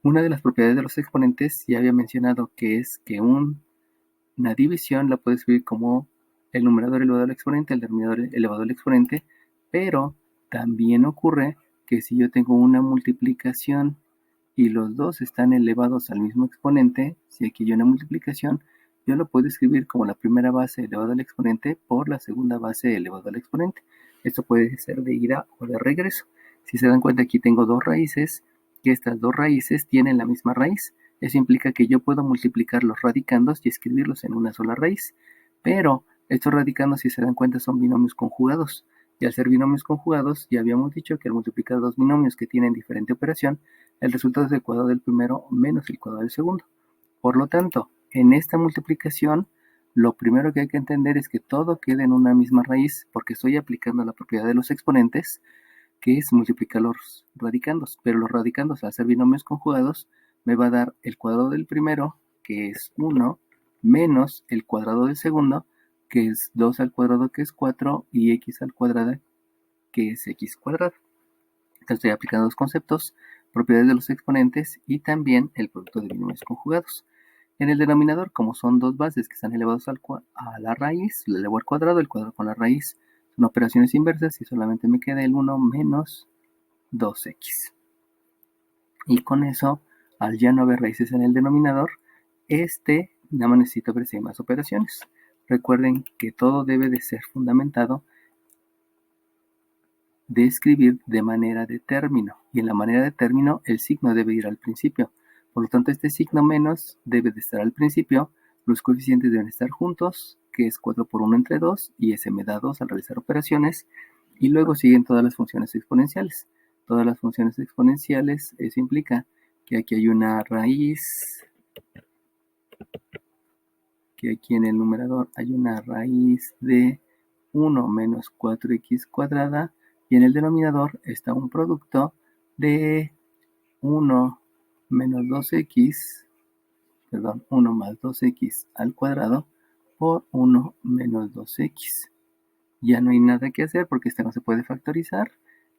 Una de las propiedades de los exponentes ya había mencionado, que es que una división la puedes escribir como el numerador elevado al exponente, el denominador elevado al exponente, pero también ocurre que si yo tengo una multiplicación y los dos están elevados al mismo exponente, si aquí hay una multiplicación, yo lo puedo escribir como la primera base elevada al exponente por la segunda base elevada al exponente. Esto puede ser de ida o de regreso. Si se dan cuenta, aquí tengo dos raíces, que estas dos raíces tienen la misma raíz. Eso implica que yo puedo multiplicar los radicandos y escribirlos en una sola raíz. Pero estos radicandos, si se dan cuenta, son binomios conjugados. Y al ser binomios conjugados, ya habíamos dicho que al multiplicar dos binomios que tienen diferente operación, el resultado es el cuadrado del primero menos el cuadrado del segundo. Por lo tanto, en esta multiplicación, lo primero que hay que entender es que todo queda en una misma raíz, porque estoy aplicando la propiedad de los exponentes, que es multiplicar los radicandos. Pero los radicandos, al ser binomios conjugados, me va a dar el cuadrado del primero, que es 1, menos el cuadrado del segundo, que es 2 al cuadrado, que es 4, y x al cuadrado, que es x cuadrado. Entonces estoy aplicando dos conceptos, propiedades de los exponentes y también el producto de binomios conjugados. En el denominador, como son dos bases que están elevados a la raíz, lo elevo al cuadrado, el cuadrado con la raíz Son operaciones inversas y solamente me queda el 1 menos 2x. Y con eso, al ya no haber raíces en el denominador, nada más necesito ver si hay más operaciones. Recuerden que todo debe de ser fundamentado de escribir de manera de término. Y en la manera de término, el signo debe ir al principio. Por lo tanto, este signo menos debe de estar al principio. Los coeficientes deben estar juntos, que es 4 por 1 entre 2, y ese me da 2 al realizar operaciones. Y luego siguen todas las funciones exponenciales. Todas las funciones exponenciales, eso implica que aquí hay una raíz, que aquí en el numerador hay una raíz de 1 menos 4x cuadrada, y en el denominador está un producto de 1 menos 2x, perdón, 1 más 2x al cuadrado por 1 menos 2x. Ya no hay nada que hacer porque este no se puede factorizar.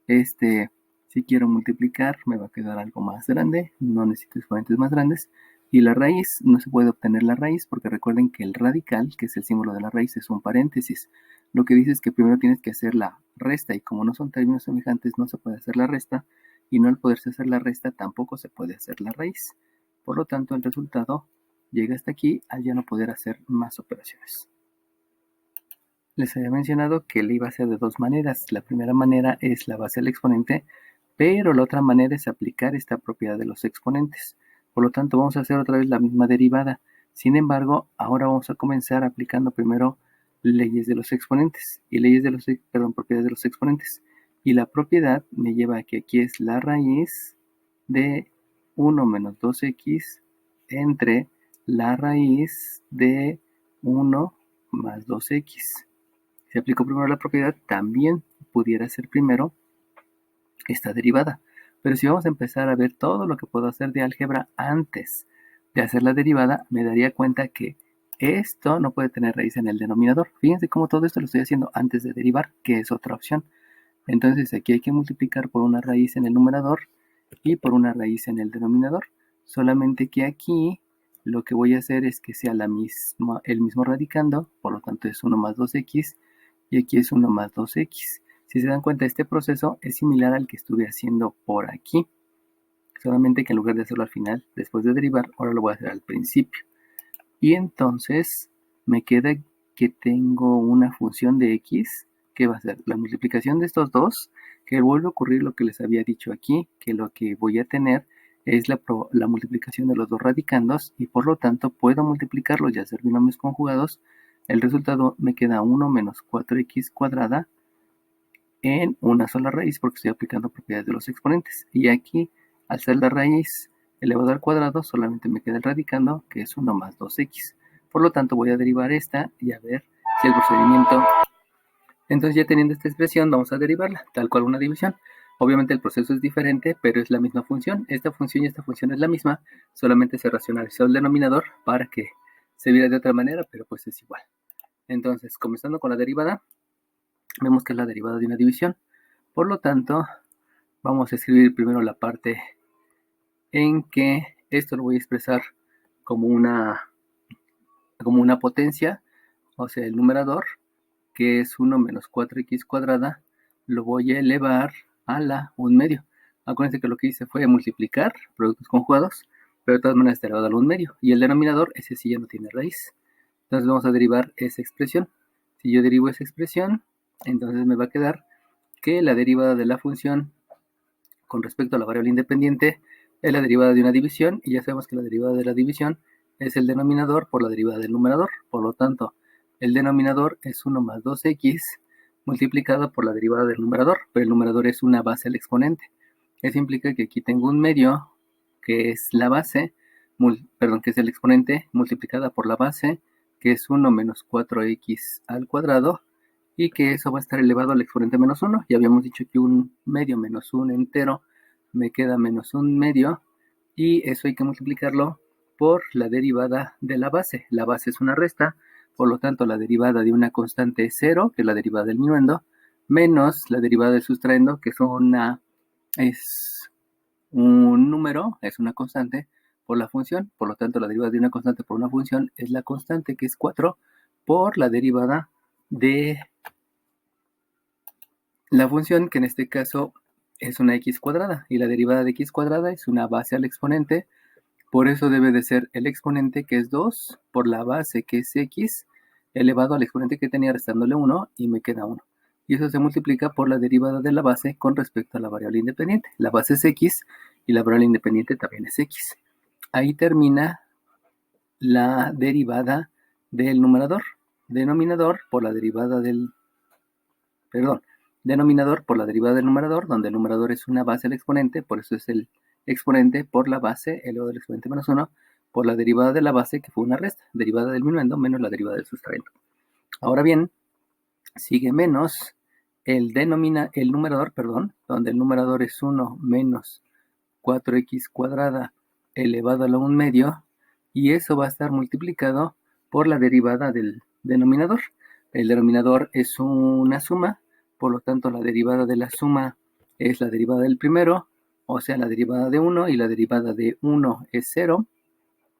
Si quiero multiplicar, me va a quedar algo más grande. No necesito exponentes más grandes. Y la raíz, no se puede obtener la raíz porque recuerden que el radical, que es el símbolo de la raíz, es un paréntesis. Lo que dice es que primero tienes que hacer la resta y como no son términos semejantes, no se puede hacer la resta. Y no al poderse hacer la resta, tampoco se puede hacer la raíz. Por lo tanto, el resultado llega hasta aquí al ya no poder hacer más operaciones. Les había mencionado que le iba a hacer de dos maneras. La primera manera es la base del exponente, pero la otra manera es aplicar esta propiedad de los exponentes. Por lo tanto, vamos a hacer otra vez la misma derivada. Sin embargo, ahora vamos a comenzar aplicando primero leyes de los exponentes y propiedades de los exponentes. Y la propiedad me lleva a que aquí es la raíz de 1 menos 2x entre la raíz de 1 más 2x. Si aplico primero la propiedad, también pudiera ser primero esta derivada. Pero si vamos a empezar a ver todo lo que puedo hacer de álgebra antes de hacer la derivada, me daría cuenta que esto no puede tener raíz en el denominador. Fíjense cómo todo esto lo estoy haciendo antes de derivar, que es otra opción. Entonces aquí hay que multiplicar por una raíz en el numerador y por una raíz en el denominador. Solamente que aquí lo que voy a hacer es que sea el mismo radicando, por lo tanto es 1 más 2x, y aquí es 1 más 2x. Si se dan cuenta, este proceso es similar al que estuve haciendo por aquí, solamente que en lugar de hacerlo al final, después de derivar, ahora lo voy a hacer al principio. Y entonces me queda que tengo una función de x, que va a ser la multiplicación de estos dos, que vuelve a ocurrir lo que les había dicho aquí, que lo que voy a tener es la multiplicación de los dos radicandos, y por lo tanto puedo multiplicarlos y hacer binomios conjugados. El resultado me queda 1 menos 4x cuadrada en una sola raíz porque estoy aplicando propiedades de los exponentes. Y aquí, al ser la raíz elevado al cuadrado, solamente me queda el radicando, que es 1 más 2x. Por lo tanto, voy a derivar esta y a ver si el procedimiento... Entonces, ya teniendo esta expresión, vamos a derivarla, tal cual una división. Obviamente el proceso es diferente, pero es la misma función. Esta función y esta función es la misma, solamente se racionalizó el denominador para que se viera de otra manera, pero pues es igual. Entonces, comenzando con la derivada, vemos que es la derivada de una división. Por lo tanto, vamos a escribir primero la parte en que esto lo voy a expresar como una potencia, o sea, el numerador, que es 1 menos 4x cuadrada, lo voy a elevar a la 1/2. Acuérdense que lo que hice fue multiplicar productos conjugados, pero de todas maneras está elevado a la 1/2. Y el denominador, ese sí ya no tiene raíz. Entonces vamos a derivar esa expresión. Si yo derivo esa expresión, entonces me va a quedar que la derivada de la función con respecto a la variable independiente es la derivada de una división, y ya sabemos que la derivada de la división es el denominador por la derivada del numerador. Por lo tanto, el denominador es 1 más 2x multiplicado por la derivada del numerador, pero el numerador es una base al exponente. Eso implica que aquí tengo un medio, que es la base, que es el exponente, multiplicada por la base, que es 1 menos 4x al cuadrado, y que eso va a estar elevado al exponente menos 1. Ya habíamos dicho que un medio menos un entero me queda menos un medio, y eso hay que multiplicarlo por la derivada de la base. La base es una resta, por lo tanto la derivada de una constante es 0, que es la derivada del minuendo, menos la derivada del sustraendo, que es un número, es una constante, por la función. Por lo tanto, la derivada de una constante por una función es la constante, que es 4, por la derivada de la función, que en este caso es una x cuadrada, y la derivada de x cuadrada es una base al exponente, por eso debe de ser el exponente, que es 2, por la base, que es x, elevado al exponente que tenía restándole 1, y me queda 1. Y eso se multiplica por la derivada de la base con respecto a la variable independiente. La base es x, y la variable independiente también es x. Ahí termina la derivada del numerador. Denominador por la derivada del... Perdón, denominador por la derivada del numerador, donde el numerador es una base al exponente, por eso es el exponente por la base elevado al exponente menos 1, por la derivada de la base, que fue una resta, derivada del minuendo menos la derivada del sustraendo. Ahora bien, sigue menos el numerador, donde el numerador es 1 menos 4x cuadrada elevado a la 1 medio, y eso va a estar multiplicado por la derivada del denominador. El denominador es una suma, por lo tanto la derivada de la suma es la derivada del primero, o sea, la derivada de 1, y la derivada de 1 es 0,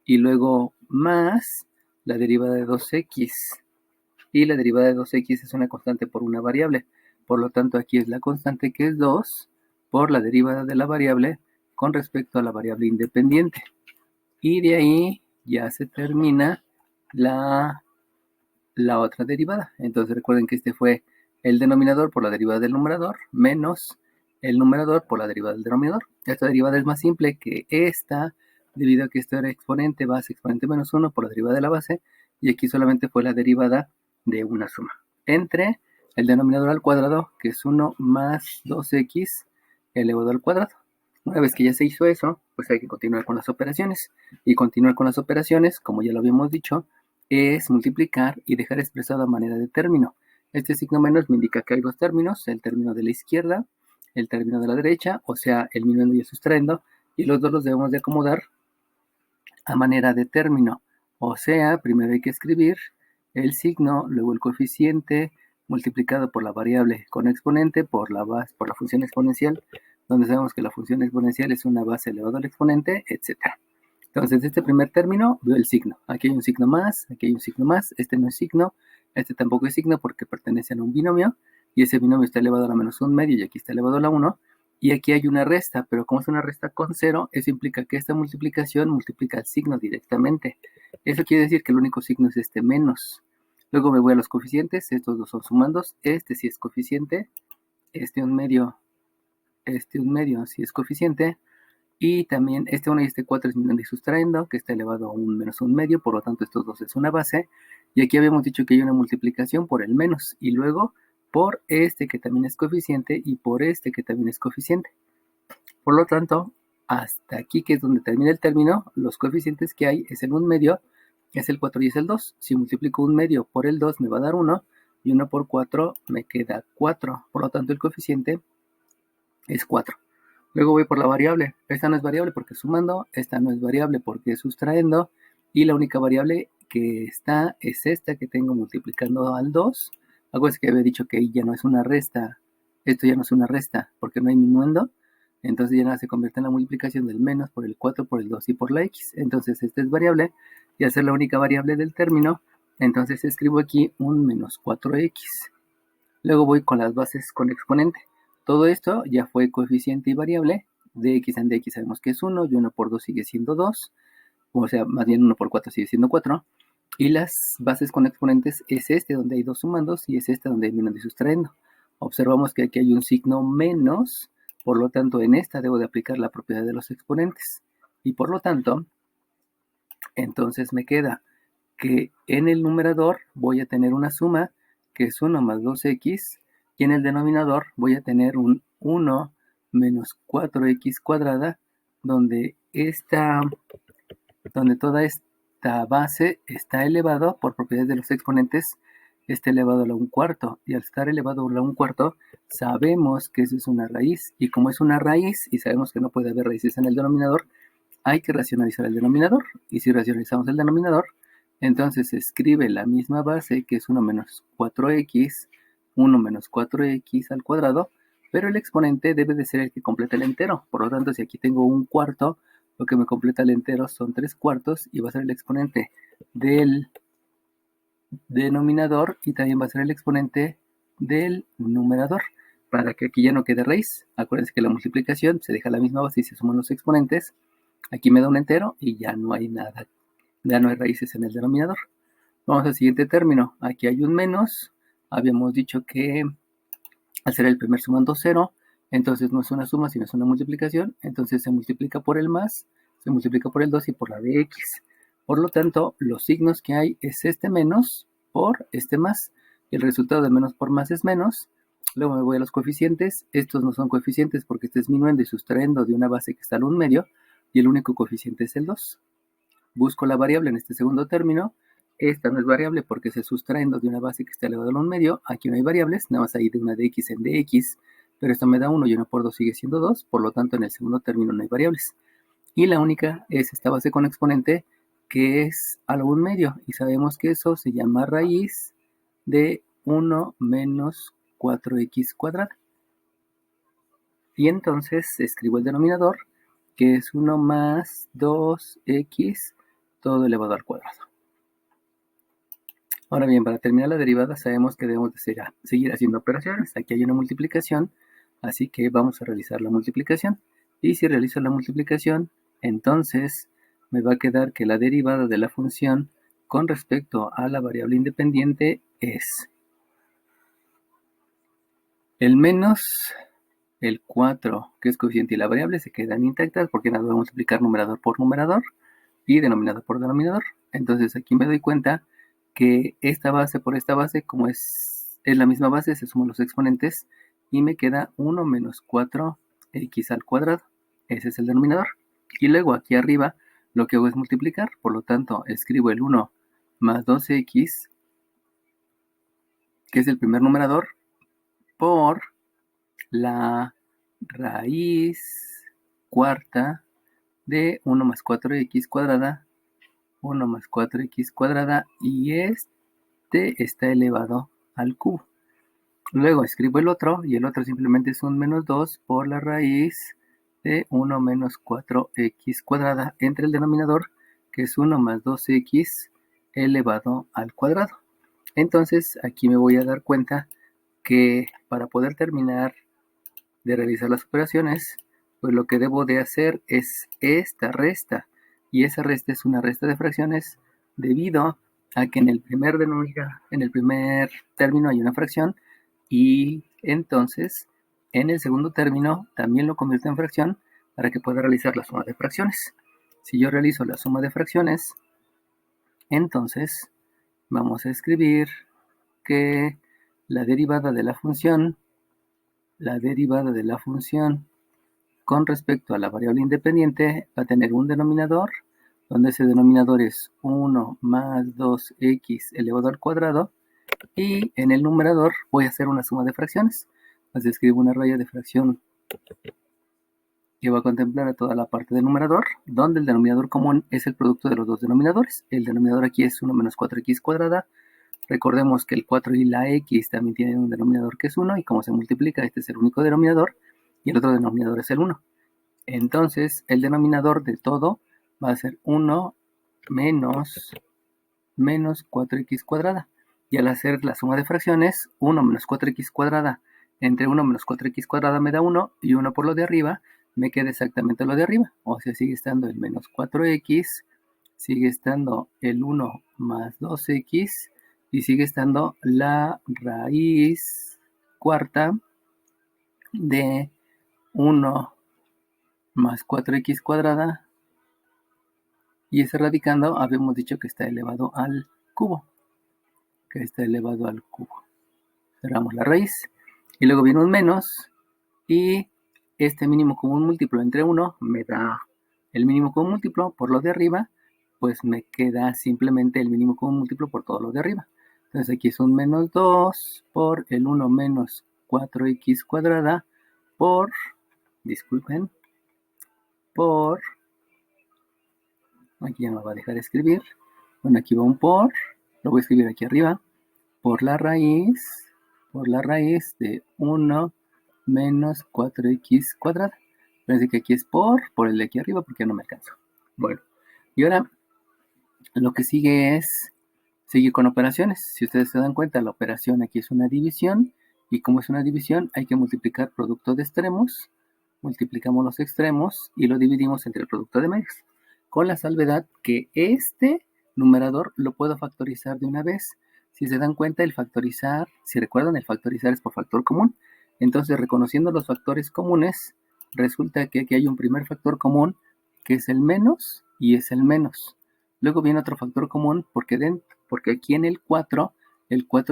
y luego más la derivada de 2x, y la derivada de 2x es una constante por una variable, por lo tanto aquí es la constante, que es 2, por la derivada de la variable con respecto a la variable independiente. Y de ahí ya se termina la otra derivada. Entonces recuerden que este fue el denominador por la derivada del numerador menos el numerador por la derivada del denominador. Esta derivada es más simple que esta, debido a que esto era exponente, base, exponente menos 1 por la derivada de la base, y aquí solamente fue la derivada de una suma entre el denominador al cuadrado, que es 1 más 2x elevado al cuadrado. Una vez que ya se hizo eso, pues hay que continuar con las operaciones. Y continuar con las operaciones, como ya lo habíamos dicho, es multiplicar y dejar expresado a manera de término. Este signo menos me indica que hay dos términos, el término de la izquierda, el término de la derecha, o sea, el minuendo y el sustraendo, y los dos los debemos de acomodar a manera de término. O sea, primero hay que escribir el signo, luego el coeficiente, multiplicado por la variable con exponente, por la función exponencial, donde sabemos que la función exponencial es una base elevado al exponente, etc. Entonces, este primer término, veo el signo. Aquí hay un signo más, aquí hay un signo más, este no es signo, este tampoco es signo porque pertenecen a un binomio, y ese binomio está elevado a la menos 1 medio, y aquí está elevado a la 1, y aquí hay una resta, pero como es una resta con 0, eso implica que esta multiplicación multiplica el signo directamente. Eso quiere decir que el único signo es este menos. Luego me voy a los coeficientes, estos dos son sumandos, este sí es coeficiente, este un medio sí es coeficiente, y también este 1 y este 4 es minuendo y sustraendo, que está elevado a un menos 1 medio, por lo tanto estos dos es una base, y aquí habíamos dicho que hay una multiplicación por el menos, y luego por este que también es coeficiente, y por este que también es coeficiente. Por lo tanto, hasta aquí, que es donde termina el término, los coeficientes que hay es el 1 medio, es el 4 y es el 2. Si multiplico 1 medio por el 2 me va a dar 1, y 1 por 4 me queda 4. Por lo tanto, el coeficiente es 4. Luego voy por la variable. Esta no es variable porque es sumando, esta no es variable porque es sustrayendo, y la única variable que está es esta que tengo multiplicando al 2. Algo es que había dicho que ya no es una resta, esto ya no es una resta porque no hay minuendo, entonces ya nada se convierte en la multiplicación del menos por el 4 por el 2 y por la x. Entonces esta es variable, y al ser la única variable del término, entonces escribo aquí un menos 4x. Luego voy con las bases con exponente. Todo esto ya fue coeficiente y variable. Dx en dx sabemos que es 1, y 1 por 2 sigue siendo 2. O sea, más bien 1 por 4 sigue siendo 4. Y las bases con exponentes es este donde hay dos sumandos, y es este donde hay minuendo y sustrayendo. Observamos que aquí hay un signo menos, por lo tanto en esta debo de aplicar la propiedad de los exponentes. Y por lo tanto, entonces me queda que en el numerador voy a tener una suma que es 1 más 2x, y en el denominador voy a tener un 1 menos 4x cuadrada, donde toda esta base está elevado por propiedades de los exponentes, está elevado a la 1/4, y al estar elevado a la 1/4 sabemos que eso es una raíz, y como es una raíz y sabemos que no puede haber raíces en el denominador, hay que racionalizar el denominador, y si racionalizamos el denominador, entonces se escribe la misma base, que es 1 menos 4x, 1 menos 4x al cuadrado, pero el exponente debe de ser el que completa el entero. Por lo tanto, si aquí tengo 1/4, lo que me completa el entero son 3/4, y va a ser el exponente del denominador, y también va a ser el exponente del numerador. para que aquí ya no quede raíz. Acuérdense que la multiplicación se deja la misma base y se suman los exponentes. Aquí me da un entero y ya no hay nada, ya no hay raíces en el denominador. Vamos al siguiente término. Aquí hay un menos. Habíamos dicho que al ser el primer sumando 0, entonces no es una suma, sino es una multiplicación. Entonces se multiplica por el más, se multiplica por el 2 y por la de x. Por lo tanto, los signos que hay es este menos por este más. El resultado de menos por más es menos. Luego me voy a los coeficientes. Estos no son coeficientes porque este es minuendo y sustrayendo de una base que está al 1 medio. Y el único coeficiente es el 2. Busco la variable en este segundo término. Esta no es variable porque se sustrayendo de una base que está elevado al 1 medio. Aquí no hay variables, nada más hay de una dx en dx. Pero esto me da 1 y 1 por 2 sigue siendo 2. Por lo tanto, en el segundo término no hay variables. Y la única es esta base con exponente que es al 1 medio. Y sabemos que eso se llama raíz de 1 menos 4x cuadrada. Y entonces escribo el denominador, que es 1 más 2x todo elevado al cuadrado. Ahora bien, para terminar la derivada sabemos que debemos de seguir haciendo operaciones. Aquí hay una multiplicación, así que vamos a realizar la multiplicación. Y si realizo la multiplicación, entonces me va a quedar que la derivada de la función con respecto a la variable independiente es el menos el 4, que es coeficiente y la variable, se quedan intactas porque nada, voy a multiplicar numerador por numerador y denominador por denominador. Entonces aquí me doy cuenta que esta base por esta base, como es la misma base, se suman los exponentes y me queda 1 menos 4x al cuadrado. Ese es el denominador. Y luego aquí arriba lo que hago es multiplicar, por lo tanto escribo el 1 más 2x, que es el primer numerador, por la raíz cuarta de 1 más 4x cuadrada, 1 más 4x cuadrada, y este está elevado al cubo. Luego escribo el otro, y el otro simplemente es un menos 2 por la raíz de 1 menos 4x cuadrada entre el denominador, que es 1 más 2x elevado al cuadrado. Entonces aquí me voy a dar cuenta que para poder terminar de realizar las operaciones, pues lo que debo de hacer es esta resta, y esa resta es una resta de fracciones debido a que en el primer término hay una fracción, y entonces en el segundo término también lo convierto en fracción para que pueda realizar la suma de fracciones. Si yo realizo la suma de fracciones, entonces vamos a escribir que la derivada de la función con respecto a la variable independiente va a tener un denominador, donde ese denominador es 1 más 2x elevado al cuadrado, y en el numerador voy a hacer una suma de fracciones. Entonces escribo una raya de fracción que va a contemplar a toda la parte del numerador, donde el denominador común es el producto de los dos denominadores. El denominador aquí es 1 menos 4x cuadrada. Recordemos que el 4 y la x también tienen un denominador que es 1, y como se multiplica, este es el único denominador, y el otro denominador es el 1. Entonces, el denominador de todo va a ser 1 menos 4x cuadrada. Y al hacer la suma de fracciones, 1 menos 4x cuadrada entre 1 menos 4x cuadrada me da 1, y 1 por lo de arriba me queda exactamente lo de arriba. O sea, sigue estando el menos 4x, sigue estando el 1 más 2x, y sigue estando la raíz cuarta de 1 más 4x cuadrada, y ese radicando habíamos dicho que está elevado al cubo, Cerramos la raíz, y luego viene un menos, y este mínimo común múltiplo entre 1 me da el mínimo común múltiplo por lo de arriba, pues me queda simplemente el mínimo común múltiplo por todo lo de arriba. Entonces aquí es un menos 2 por el 1 menos 4x cuadrada por, aquí ya me va a dejar escribir, bueno, aquí va un por, lo voy a escribir aquí arriba, por la raíz de 1 menos 4x cuadrada. Parece que aquí es por el de aquí arriba porque ya no me alcanzo. Bueno, y ahora lo que sigue es seguir con operaciones. Si ustedes se dan cuenta, la operación aquí es una división, Y como es una división, hay que multiplicar producto de extremos, multiplicamos los extremos y lo dividimos entre el producto de medios. Con la salvedad que este numerador lo puedo factorizar de una vez. Si se dan cuenta, el factorizar, si recuerdan, el factorizar es por factor común. Entonces, reconociendo los factores comunes, resulta que aquí hay un primer factor común que es el menos y es el menos. Luego viene otro factor común porque aquí en el 4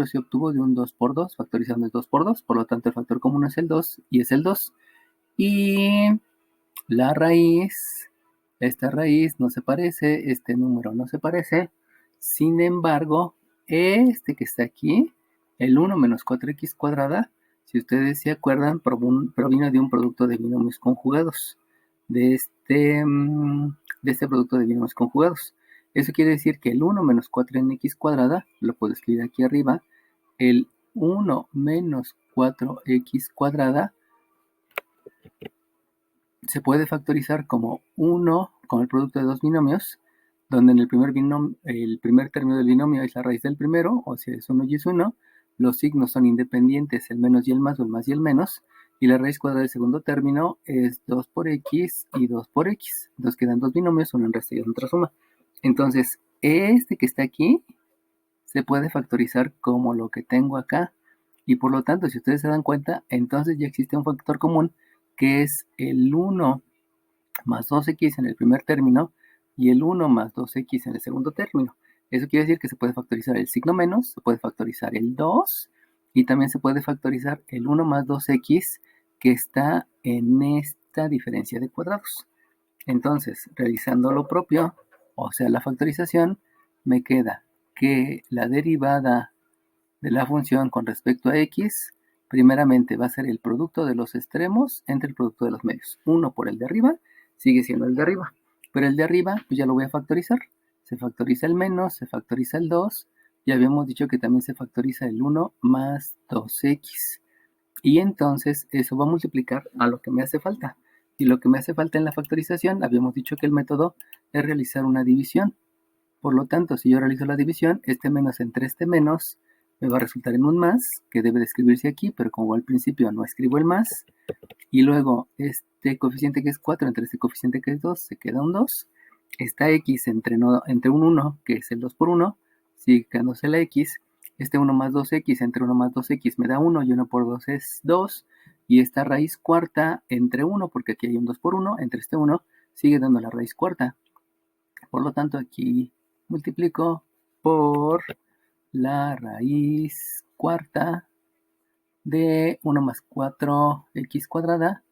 se obtuvo de un 2 por 2, factorizando el 2 por 2, por lo tanto el factor común es el 2 y es el 2. Y la raíz, esta raíz no se parece, este número no se parece, sin embargo, este que está aquí, el 1 menos 4x cuadrada, si ustedes se acuerdan, provino de un producto de binomios conjugados, de este producto de binomios conjugados. Eso quiere decir que el 1 menos 4 en x cuadrada, lo puedo escribir aquí arriba, el 1 menos 4x cuadrada se puede factorizar como 1 con el producto de dos binomios, donde en el primer término del binomio es la raíz del primero, o sea, es 1 y es 1, los signos son independientes, el menos y el más, o el más y el menos, y la raíz cuadrada del segundo término es 2 por x y 2 por x. Entonces quedan dos binomios, uno en resta y otro en otra suma. Entonces, este que está aquí se puede factorizar como lo que tengo acá, y por lo tanto, si ustedes se dan cuenta, entonces ya existe un factor común que es el 1 más 2x en el primer término y el 1 más 2x en el segundo término. Eso quiere decir que se puede factorizar el signo menos, se puede factorizar el 2 y también se puede factorizar el 1 más 2x que está en esta diferencia de cuadrados. Entonces, realizando lo propio, o sea, la factorización, me queda que la derivada de la función con respecto a x, primeramente va a ser el producto de los extremos entre el producto de los medios. 1 por el de arriba, sigue siendo el de arriba. Pero el de arriba, pues ya lo voy a factorizar. Se factoriza el menos, se factoriza el 2. Ya habíamos dicho que también se factoriza el 1 más 2x. Y entonces eso va a multiplicar a lo que me hace falta. Y lo que me hace falta en la factorización, habíamos dicho que el método es realizar una división. Por lo tanto, si yo realizo la división, este menos entre este menos me va a resultar en un más, que debe de escribirse aquí, pero como al principio no escribo el más, y luego este coeficiente que es 4 entre este coeficiente que es 2, se queda un 2. Esta x entre un 1, que es el 2 por 1, sigue quedándose la x. Este 1 más 2x entre 1 más 2x me da 1, y 1 por 2 es 2. Y esta raíz cuarta entre 1, porque aquí hay un 2 por 1, entre este 1, sigue dando la raíz cuarta. Por lo tanto, aquí multiplico por la raíz cuarta de 1 más 4x cuadrada,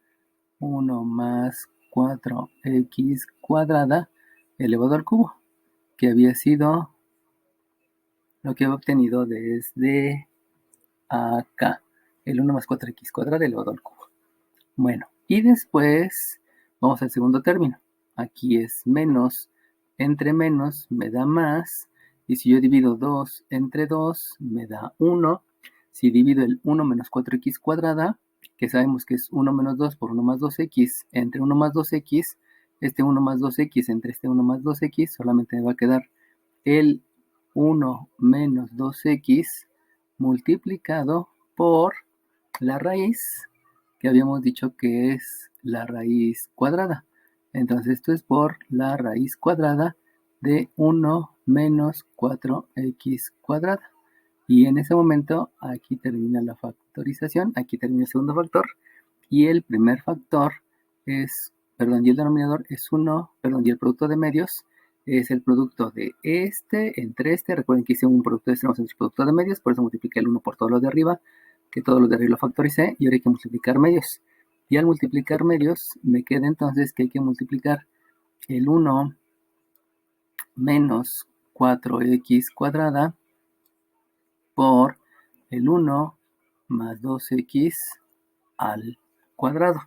1 más 4x cuadrada elevado al cubo, que había sido lo que había obtenido desde acá, el 1 más 4x cuadrada elevado al cubo. Bueno, y después vamos al segundo término. Aquí es menos entre menos me da más, y si yo divido 2 entre 2 me da 1. Si divido el 1 menos 4x cuadrada, que sabemos que es 1 menos 2 por 1 más 2x entre 1 más 2x, este 1 más 2x entre este 1 más 2x, solamente me va a quedar el 1 menos 2x multiplicado por la raíz, que habíamos dicho que es la raíz cuadrada. Entonces esto es por la raíz cuadrada de 1 menos 4x cuadrada. Y en ese momento aquí termina la factorización, aquí termina el segundo factor, y el primer factor es, perdón, y el denominador es 1, perdón, y el producto de medios es el producto de este entre este. Recuerden que hice un producto de extremos entre el producto de medios, por eso multipliqué el 1 por todos los de arriba, que todos los de arriba lo factoricé, y ahora hay que multiplicar medios. Y al multiplicar medios, me queda entonces que hay que multiplicar el 1 menos 4x cuadrada por el 1 más 2x al cuadrado.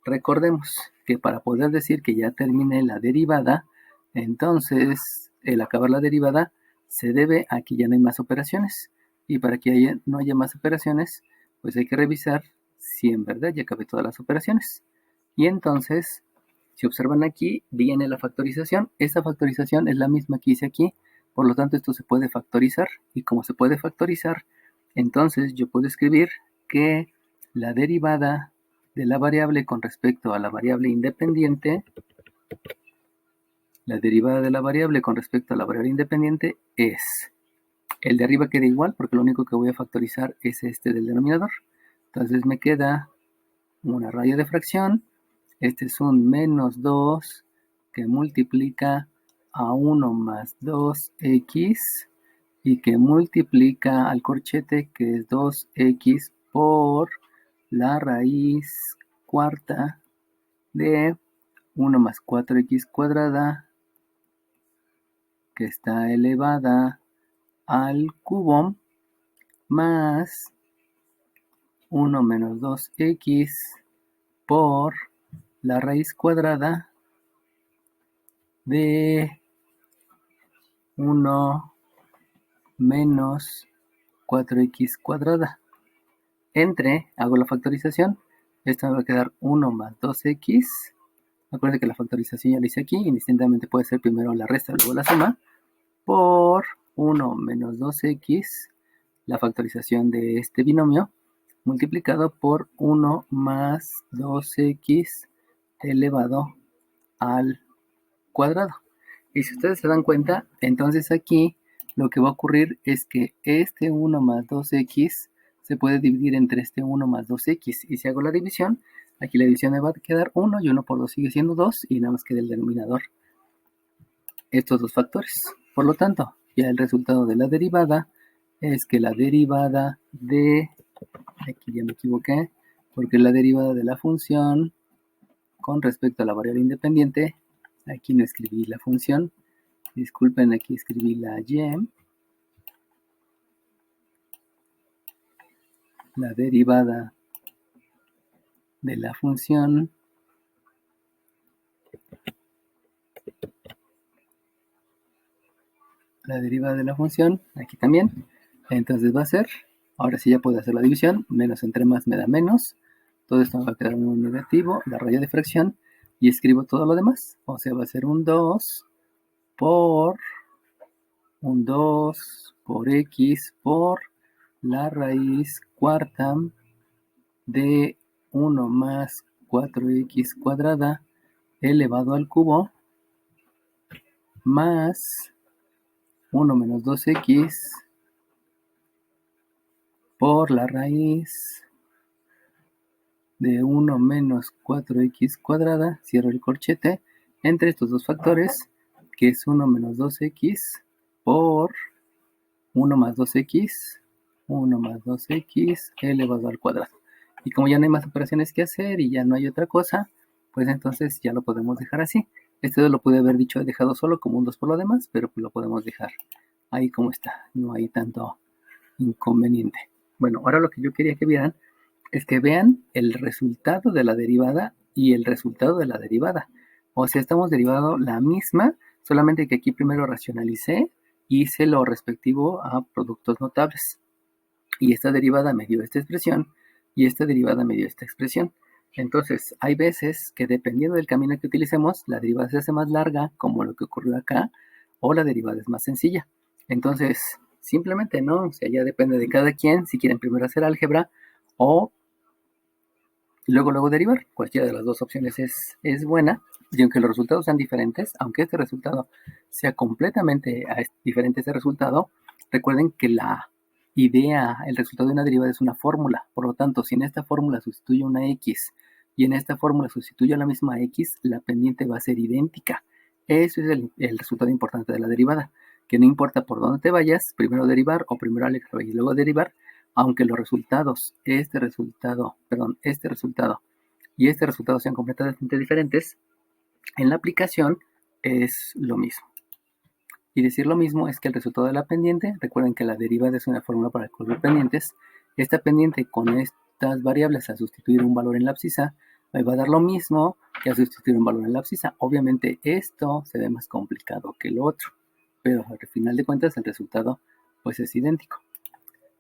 Recordemos que para poder decir que ya terminé la derivada, entonces el acabar la derivada se debe a que ya no hay más operaciones. Y para que no haya más operaciones, pues hay que revisar si en verdad ya acabé todas las operaciones. Y entonces, si observan aquí, viene la factorización. Esta factorización es la misma que hice aquí. Por lo tanto, esto se puede factorizar. Y como se puede factorizar, entonces yo puedo escribir que la derivada de la variable con respecto a la variable independiente, es, el de arriba queda igual porque lo único que voy a factorizar es este del denominador. Entonces me queda una raya de fracción. Este es un menos 2 que multiplica a 1 más 2x y que multiplica al corchete, que es 2x por la raíz cuarta de 1 más 4x cuadrada, que está elevada al cubo, más 1 menos 2x por la raíz cuadrada de 1 menos 4x cuadrada. Hago la factorización. Esto me va a quedar 1 más 2x. Acuérdense que la factorización ya la hice aquí. Indistintamente puede ser primero la resta, luego la suma. Por 1 menos 2x, la factorización de este binomio, multiplicado por 1 más 2x elevado al cuadrado. Y si ustedes se dan cuenta, entonces aquí lo que va a ocurrir es que este 1 más 2x se puede dividir entre este 1 más 2x. Y si hago la división, aquí la división me va a quedar 1 y 1 por 2 sigue siendo 2 y nada más queda el denominador. Estos dos factores. Por lo tanto, ya el resultado de la derivada es que la derivada de, aquí ya me equivoqué, porque la derivada de la función con respecto a la variable independiente, aquí no escribí la función, disculpen, aquí escribí la y, la derivada de la función aquí también, entonces va a ser, ahora sí ya puedo hacer la división, menos entre más me da menos, todo esto me va a quedar un negativo, la raya de fracción, y escribo todo lo demás, o sea, va a ser un 2 por x por la raíz cuarta de 1 más 4x cuadrada elevado al cubo, más 1 menos 2x por la raíz de 1 menos 4x cuadrada, cierro el corchete, entre estos dos factores, que es 1 menos 2x por 1 más 2x elevado al cuadrado. Y como ya no hay más operaciones que hacer y ya no hay otra cosa, pues entonces ya lo podemos dejar así. Este lo pude haber dejado solo como un 2 por lo demás, pero pues lo podemos dejar ahí como está. No hay tanto inconveniente. Bueno, ahora lo que yo quería que vieran es que vean el resultado de la derivada y el resultado de la derivada. O sea, estamos derivando la misma, solamente que aquí primero racionalicé y hice lo respectivo a productos notables. Y esta derivada me dio esta expresión y esta derivada me dio esta expresión. Entonces, hay veces que dependiendo del camino que utilicemos, la derivada se hace más larga, como lo que ocurrió acá, o la derivada es más sencilla. Entonces, simplemente no, o sea, ya depende de cada quien, si quieren primero hacer álgebra o luego derivar. Cualquiera de las dos opciones es buena, y aunque los resultados sean diferentes, aunque este resultado sea completamente diferente a este resultado, recuerden que la idea, el resultado de una derivada es una fórmula. Por lo tanto, si en esta fórmula sustituyo una x y en esta fórmula sustituyo la misma x, la pendiente va a ser idéntica. Eso es el resultado importante de la derivada, que no importa por dónde te vayas, primero derivar o primero álgebra y luego derivar, aunque los resultados, este resultado y este resultado sean completamente diferentes, en la aplicación es lo mismo. Y decir lo mismo es que el resultado de la pendiente, recuerden que la derivada es una fórmula para descubrir pendientes, esta pendiente con estas variables a sustituir un valor en la abscisa, me va a dar lo mismo que a sustituir un valor en la abscisa. Obviamente esto se ve más complicado que lo otro, pero al final de cuentas el resultado pues es idéntico.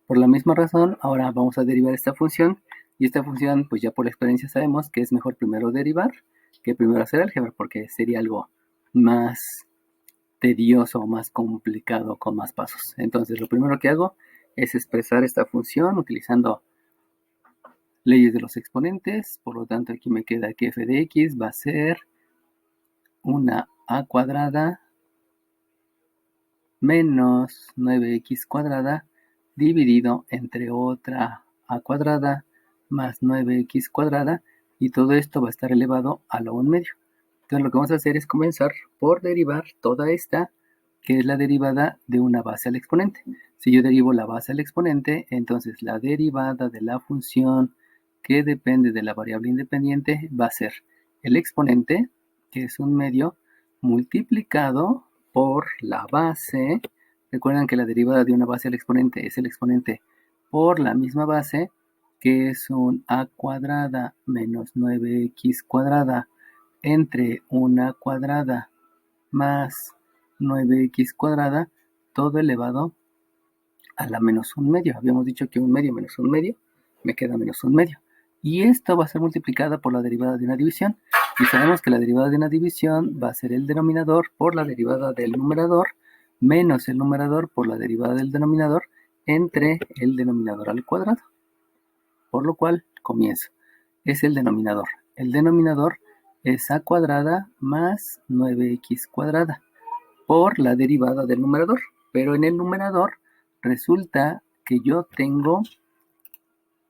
Por la misma razón, ahora vamos a derivar esta función, y esta función, pues ya por la experiencia sabemos que es mejor primero derivar que primero hacer álgebra, porque sería algo más tedioso, más complicado, con más pasos. Entonces, lo primero que hago es expresar esta función utilizando leyes de los exponentes, por lo tanto aquí me queda que f de x va a ser una a cuadrada menos 9x cuadrada dividido entre otra a cuadrada más 9x cuadrada, y todo esto va a estar elevado a la 1 medio. Entonces lo que vamos a hacer es comenzar por derivar toda esta, que es la derivada de una base al exponente. Si yo derivo la base al exponente, entonces la derivada de la función que depende de la variable independiente va a ser el exponente, que es un medio, multiplicado por la base. Recuerdan que la derivada de una base al exponente es el exponente por la misma base, que es un a cuadrada menos 9x cuadrada entre una cuadrada más 9x cuadrada, todo elevado a la menos 1 medio. Habíamos dicho que 1 medio menos 1 medio, me queda menos 1 medio. Y esto va a ser multiplicada por la derivada de una división. Y sabemos que la derivada de una división va a ser el denominador por la derivada del numerador menos el numerador por la derivada del denominador entre el denominador al cuadrado. Por lo cual, comienzo. Es el denominador. El denominador es a cuadrada más 9x cuadrada por la derivada del numerador. Pero en el numerador resulta que yo tengo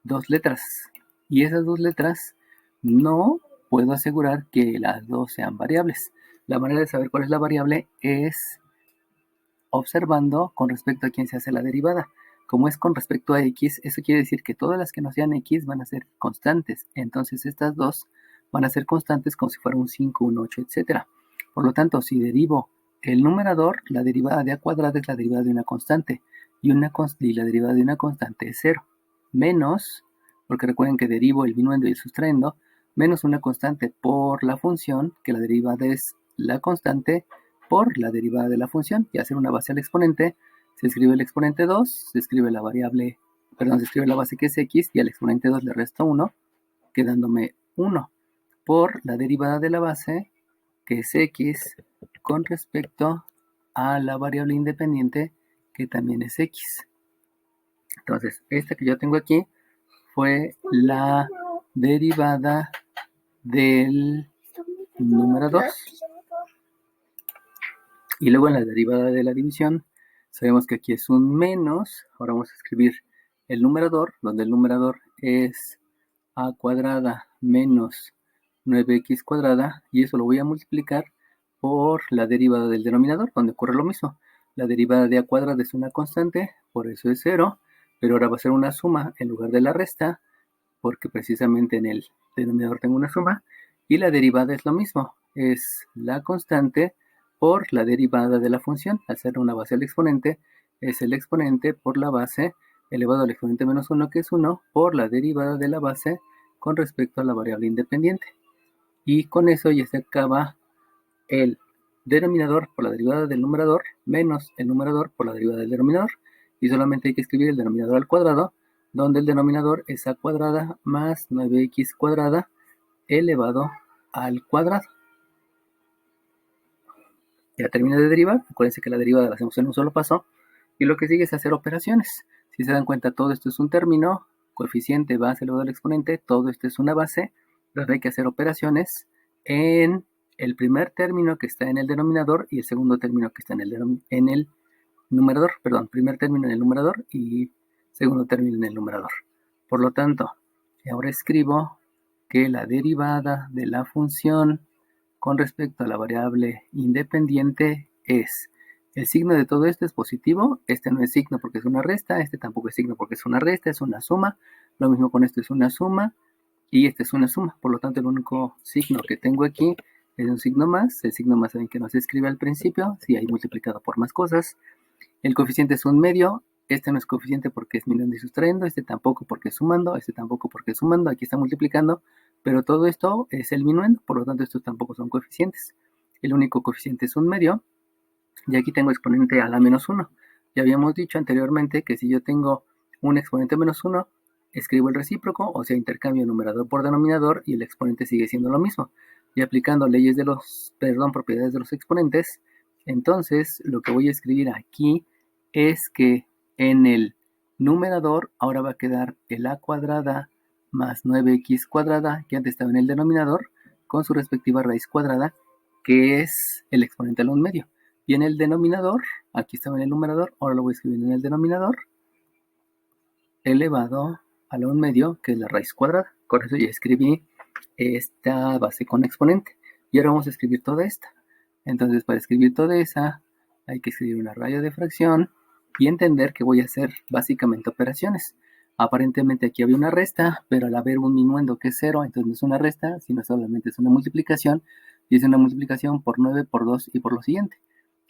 dos letras. Y esas dos letras no puedo asegurar que las dos sean variables. La manera de saber cuál es la variable es observando con respecto a quién se hace la derivada. Como es con respecto a x, eso quiere decir que todas las que no sean x van a ser constantes. Entonces estas dos van a ser constantes como si fuera un 5, un 8, etc. Por lo tanto, si derivo el numerador, la derivada de a cuadrada es la derivada de una constante. Y la derivada de una constante es 0. Menos, porque recuerden que derivo el binuendo y el sustraendo, menos una constante por la función, que la derivada es la constante por la derivada de la función, y hacer una base al exponente. Se escribe el exponente 2, se escribe la variable, perdón, se escribe la base que es x, y al exponente 2 le resto 1, quedándome 1 por la derivada de la base, que es x, con respecto a la variable independiente, que también es x. Entonces, esta que yo tengo aquí fue la derivada del numerador. Y luego en la derivada de la división, sabemos que aquí es un menos. Ahora vamos a escribir el numerador, donde el numerador es a cuadrada menos 9x cuadrada, y eso lo voy a multiplicar por la derivada del denominador, donde ocurre lo mismo. La derivada de a cuadrada es una constante, por eso es 0, pero ahora va a ser una suma en lugar de la resta, porque precisamente en el denominador tengo una suma, y la derivada es lo mismo, es la constante por la derivada de la función. Al ser una base al exponente, es el exponente por la base elevado al exponente menos 1, que es 1, por la derivada de la base con respecto a la variable independiente. Y con eso ya se acaba el denominador por la derivada del numerador menos el numerador por la derivada del denominador. Y solamente hay que escribir el denominador al cuadrado, donde el denominador es a cuadrada más 9x cuadrada elevado al cuadrado. Ya terminé de derivar. Acuérdense que la derivada la hacemos en un solo paso. Y lo que sigue es hacer operaciones. Si se dan cuenta, todo esto es un término, coeficiente, base elevado al exponente, todo esto es una base. Entonces hay que hacer operaciones en el primer término que está en el denominador y el segundo término que está en el numerador. Perdón, primer término en el numerador y segundo término en el numerador. Por lo tanto, ahora escribo que la derivada de la función con respecto a la variable independiente es, el signo de todo esto es positivo, este no es signo porque es una resta, este tampoco es signo porque es una resta, es una suma, lo mismo con esto, es una suma, y este es una suma. Por lo tanto, el único signo que tengo aquí es un signo más. El signo más saben que no se escribe al principio, si hay multiplicado por más cosas. El coeficiente es un medio. Este no es coeficiente porque es minuendo y sustrayendo, este tampoco porque es sumando, este tampoco porque es sumando, aquí está multiplicando, pero todo esto es el minuendo, por lo tanto estos tampoco son coeficientes. El único coeficiente es un medio, y aquí tengo exponente a la menos 1. Ya habíamos dicho anteriormente que si yo tengo un exponente menos 1, escribo el recíproco, o sea, intercambio numerador por denominador, y el exponente sigue siendo lo mismo. Y aplicando leyes de propiedades de los exponentes, entonces lo que voy a escribir aquí es que en el numerador ahora va a quedar el a cuadrada más 9x cuadrada, que antes estaba en el denominador, con su respectiva raíz cuadrada, que es el exponente al 1 medio. Y en el denominador, aquí estaba en el numerador, ahora lo voy a escribir en el denominador, elevado al 1 medio, que es la raíz cuadrada. Con eso ya escribí esta base con exponente. Y ahora vamos a escribir toda esta. Entonces, para escribir toda esa, hay que escribir una raya de fracción y entender que voy a hacer básicamente operaciones. Aparentemente aquí había una resta, pero al haber un minuendo que es 0, entonces no es una resta, sino solamente es una multiplicación. Y es una multiplicación por 9, por 2 y por lo siguiente.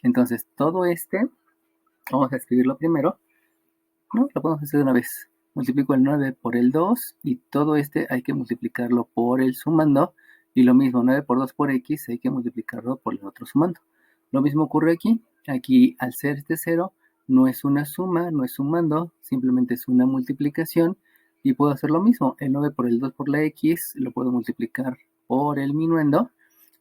Entonces, todo este, vamos a escribirlo primero. No, lo podemos hacer de una vez. Multiplico el 9 por el 2 y todo este hay que multiplicarlo por el sumando. Y lo mismo, 9 por 2 por x hay que multiplicarlo por el otro sumando. Lo mismo ocurre aquí. Aquí, al ser este 0, no es una suma, no es sumando, simplemente es una multiplicación. Y puedo hacer lo mismo. El 9 por el 2 por la x lo puedo multiplicar por el minuendo.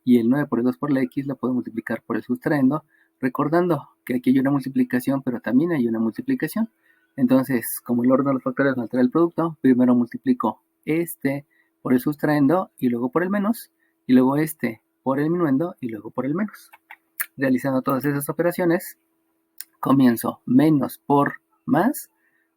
Y el 9 por el 2 por la x lo puedo multiplicar por el sustraendo. Recordando que aquí hay una multiplicación, pero también hay una multiplicación. Entonces, como el orden de los factores no altera el producto, primero multiplico este por el sustraendo y luego por el menos, y luego este por el minuendo y luego por el menos. Realizando todas esas operaciones, comienzo menos por más,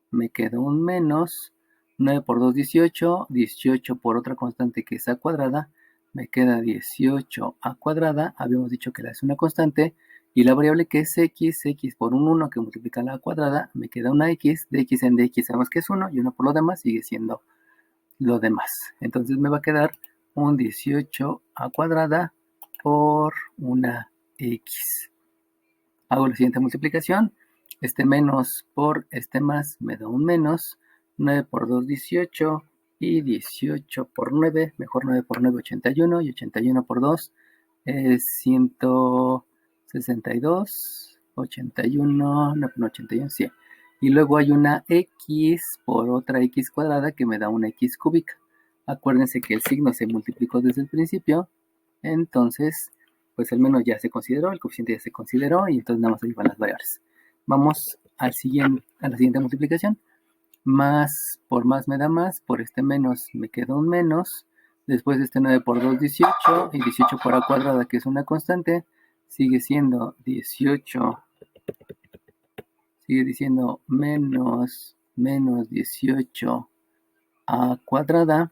me queda un menos, 9 por 2, 18, 18 por otra constante que es a cuadrada, me queda 18 a cuadrada, habíamos dicho que la es una constante, y la variable que es x por un 1 que multiplica la cuadrada, me queda una x, de x en dx sabemos que es 1, y 1 por lo demás sigue siendo lo demás. Entonces me va a quedar un 18 a cuadrada por una x. Hago la siguiente multiplicación, este menos por este más me da un menos, 9 por 2, 18, y 18 por 9, mejor 9 por 9, 81, y 81 por 2 es 162, 81, no, 81, sí. Y luego hay una x por otra x cuadrada que me da una x cúbica. Acuérdense que el signo se multiplicó desde el principio, entonces pues el menos ya se consideró, el coeficiente ya se consideró, y entonces nada más ahí van las variables. Vamos a la siguiente multiplicación. Más por más me da más, por este menos me queda un menos, después de este 9 por 2, 18, y 18 por a cuadrada, que es una constante, sigue siendo 18, sigue diciendo menos 18 a cuadrada,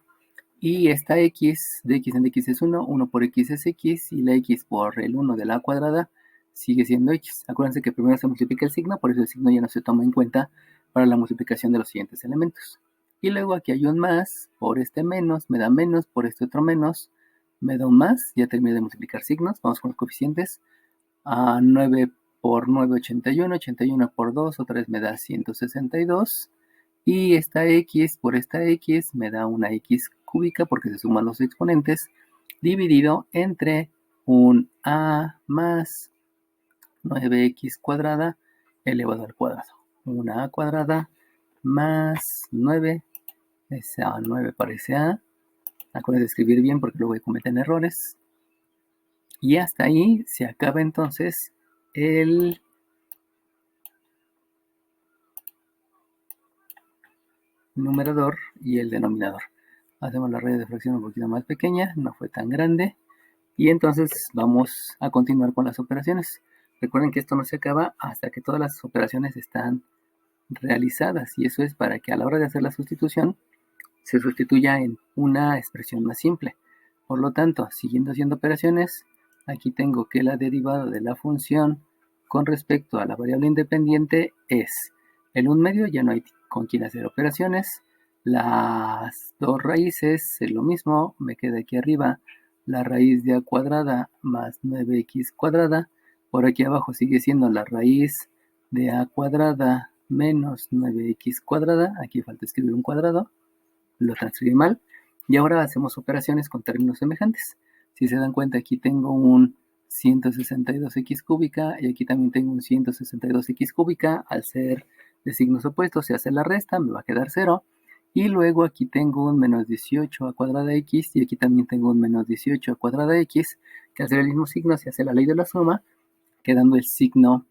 y esta x, de x en dx es 1, 1 por x es x, y la x por el 1 de la cuadrada sigue siendo x. Acuérdense que primero se multiplica el signo, por eso el signo ya no se toma en cuenta para la multiplicación de los siguientes elementos. Y luego aquí hay un más, por este menos, me da menos, por este otro menos, me da un más, ya terminé de multiplicar signos, vamos con los coeficientes. 9 por 9, 81, 81 por 2, otra vez me da 162, y esta x por esta x me da una x cúbica porque se suman los exponentes, dividido entre un a más 9x cuadrada elevado al cuadrado. Una a cuadrada más 9, ese a 9 parece a, acuérdense de escribir bien porque luego cometen errores. Y hasta ahí se acaba entonces el numerador y el denominador. Hacemos la raya de fracción un poquito más pequeña, no fue tan grande. Y entonces vamos a continuar con las operaciones. Recuerden que esto no se acaba hasta que todas las operaciones están realizadas, y eso es para que a la hora de hacer la sustitución se sustituya en una expresión más simple. Por lo tanto, siguiendo haciendo operaciones, aquí tengo que la derivada de la función con respecto a la variable independiente es el 1 medio, ya no hay con quién hacer operaciones. Las dos raíces es lo mismo, me queda aquí arriba la raíz de a cuadrada más 9x cuadrada. Por aquí abajo sigue siendo la raíz de a cuadrada menos 9x cuadrada. Aquí falta escribir un cuadrado, lo transcribí mal. Y ahora hacemos operaciones con términos semejantes. Si se dan cuenta, aquí tengo un 162x cúbica y aquí también tengo un 162x cúbica. Al ser de signos opuestos se hace la resta, me va a quedar 0. Y luego aquí tengo un menos 18 a cuadrada x y aquí también tengo un menos 18 a cuadrada x, que al ser el mismo signo se hace la ley de la suma, quedando el signo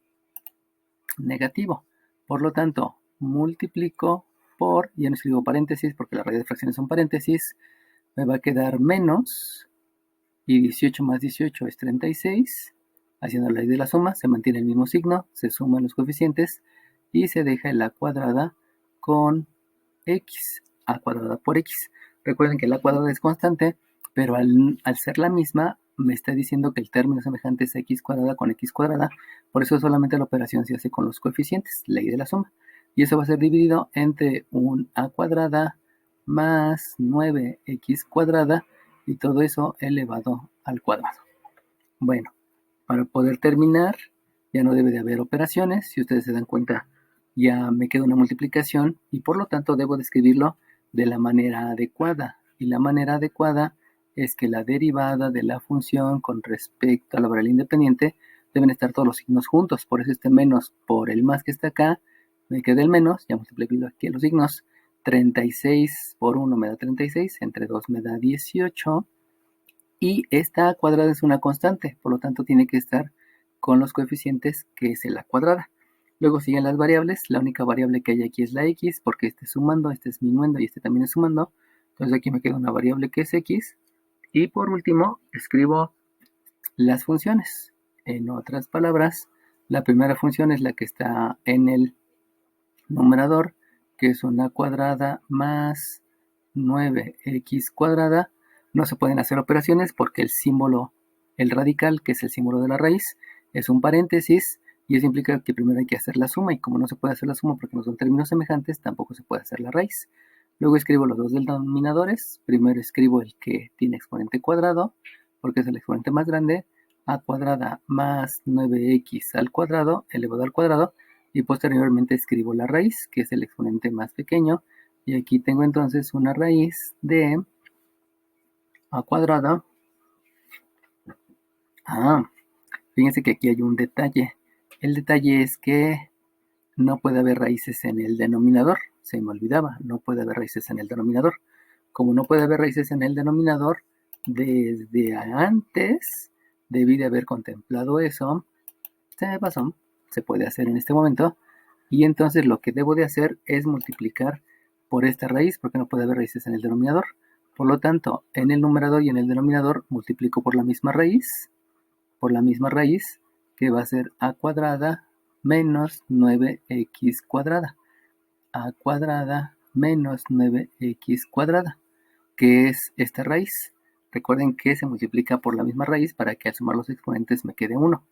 negativo. Por lo tanto, multiplico por, ya no escribo paréntesis porque la raíz de fracciones son paréntesis, me va a quedar menos, y 18 más 18 es 36, haciendo la ley de la suma, se mantiene el mismo signo, se suman los coeficientes y se deja el a cuadrada con x, a cuadrada por x. Recuerden que la cuadrada es constante, pero al ser la misma, me está diciendo que el término semejante es x cuadrada con x cuadrada, por eso solamente la operación se hace con los coeficientes, ley de la suma. Y eso va a ser dividido entre un a cuadrada más 9x cuadrada, y todo eso elevado al cuadrado. Bueno, para poder terminar, ya no debe de haber operaciones. Si ustedes se dan cuenta, ya me queda una multiplicación y por lo tanto debo de escribirlo de la manera adecuada. Y la manera adecuada es que la derivada de la función con respecto a la variable independiente deben estar todos los signos juntos. Por eso este menos por el más que está acá, me queda el menos, ya multiplico aquí los signos. 36 por 1 me da 36, entre 2 me da 18. Y esta a cuadrada es una constante, por lo tanto tiene que estar con los coeficientes que es el a cuadrada. Luego siguen las variables, la única variable que hay aquí es la x, porque este es sumando, este es minuendo y este también es sumando. Entonces aquí me queda una variable que es x. Y por último, escribo las funciones. En otras palabras, la primera función es la que está en el numerador, que es una cuadrada más 9x cuadrada. No se pueden hacer operaciones porque el símbolo, el radical, que es el símbolo de la raíz, es un paréntesis y eso implica que primero hay que hacer la suma, y como no se puede hacer la suma porque no son términos semejantes, tampoco se puede hacer la raíz. Luego escribo los dos denominadores. Primero escribo el que tiene exponente cuadrado, porque es el exponente más grande, a cuadrada más 9x al cuadrado elevado al cuadrado, y posteriormente escribo la raíz, que es el exponente más pequeño, y aquí tengo entonces una raíz de a cuadrada. Fíjense que aquí hay un detalle. El detalle es que no puede haber raíces en el denominador. Se me olvidaba, no puede haber raíces en el denominador. Como no puede haber raíces en el denominador, desde antes debí de haber contemplado eso. Se me pasó, se puede hacer en este momento. Y entonces lo que debo de hacer es multiplicar por esta raíz, porque no puede haber raíces en el denominador. Por lo tanto, en el numerador y en el denominador multiplico por la misma raíz, que va a ser a cuadrada menos 9x cuadrada. A cuadrada menos 9x cuadrada, que es esta raíz. Recuerden que se multiplica por la misma raíz para que al sumar los exponentes me quede 1.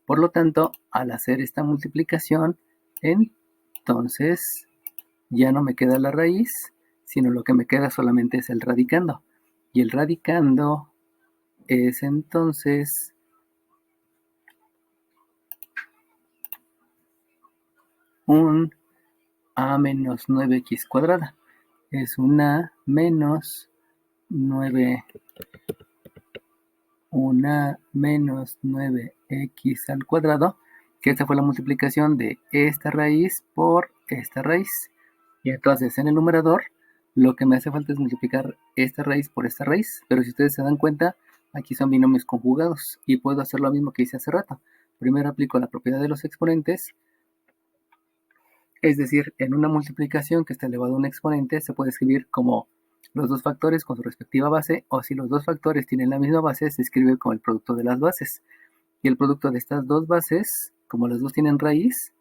Por lo tanto, al hacer esta multiplicación, entonces ya no me queda la raíz, sino lo que me queda solamente es el radicando. Y el radicando es entonces un a menos 9x cuadrada. Es una menos 9x al cuadrado, que esta fue la multiplicación de esta raíz por esta raíz. Y entonces en el numerador lo que me hace falta es multiplicar esta raíz por esta raíz, pero si ustedes se dan cuenta, aquí son binomios conjugados y puedo hacer lo mismo que hice hace rato. Primero aplico la propiedad de los exponentes, es decir, en una multiplicación que está elevado a un exponente se puede escribir como los dos factores con su respectiva base, o si los dos factores tienen la misma base, se escribe como el producto de las bases. Y el producto de estas dos bases, como las dos tienen raíz,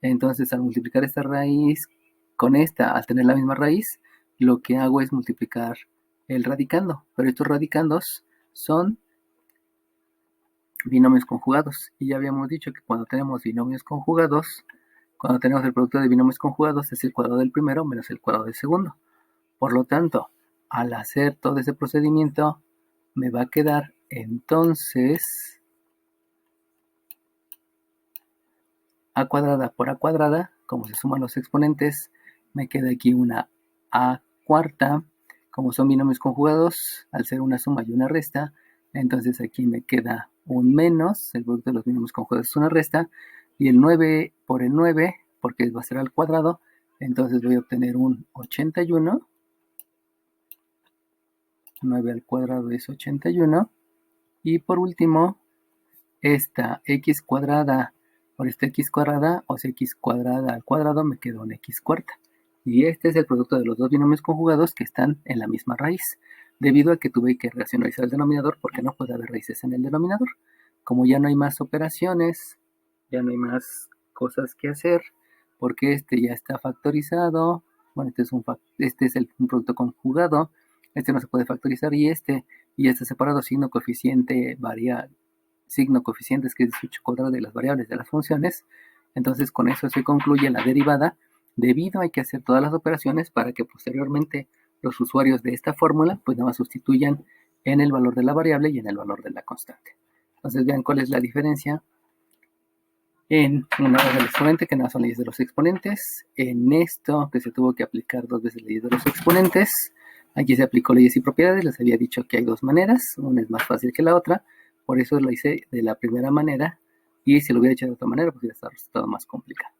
entonces al multiplicar esta raíz con esta, al tener la misma raíz, lo que hago es multiplicar el radicando. Pero estos radicandos son binomios conjugados. Y ya habíamos dicho que cuando tenemos binomios conjugados, cuando tenemos el producto de binomios conjugados, es el cuadrado del primero menos el cuadrado del segundo. Por lo tanto, al hacer todo ese procedimiento, me va a quedar entonces a cuadrada por a cuadrada. Como se suman los exponentes, me queda aquí una a cuarta. Como son binomios conjugados, al ser una suma y una resta, entonces aquí me queda un menos, el producto de los binomios conjugados es una resta, y el 9 por el 9, porque va a ser al cuadrado, entonces voy a obtener un 81. 9 al cuadrado es 81. Y por último, esta x cuadrada por esta x cuadrada, o sea, x cuadrada al cuadrado, me queda una x cuarta. Y este es el producto de los dos binomios conjugados que están en la misma raíz, debido a que tuve que racionalizar el denominador porque no puede haber raíces en el denominador. Como ya no hay más operaciones, ya no hay más cosas que hacer, porque este ya está factorizado. Bueno, este es un producto conjugado, este no se puede factorizar y este está separado signo coeficiente signo coeficientes, que es el cuadrado de las variables de las funciones. Entonces con eso se concluye la derivada, debido hay que hacer todas las operaciones para que posteriormente los usuarios de esta fórmula pues nada más sustituyan en el valor de la variable y en el valor de la constante. Entonces vean cuál es la diferencia en una base del exponente, que no son leyes de los exponentes, en esto que se tuvo que aplicar dos veces leyes de los exponentes. Aquí se aplicó leyes y propiedades, les había dicho que hay dos maneras, una es más fácil que la otra, por eso lo hice de la primera manera, y si lo hubiera hecho de otra manera, pues hubiera estado más complicado.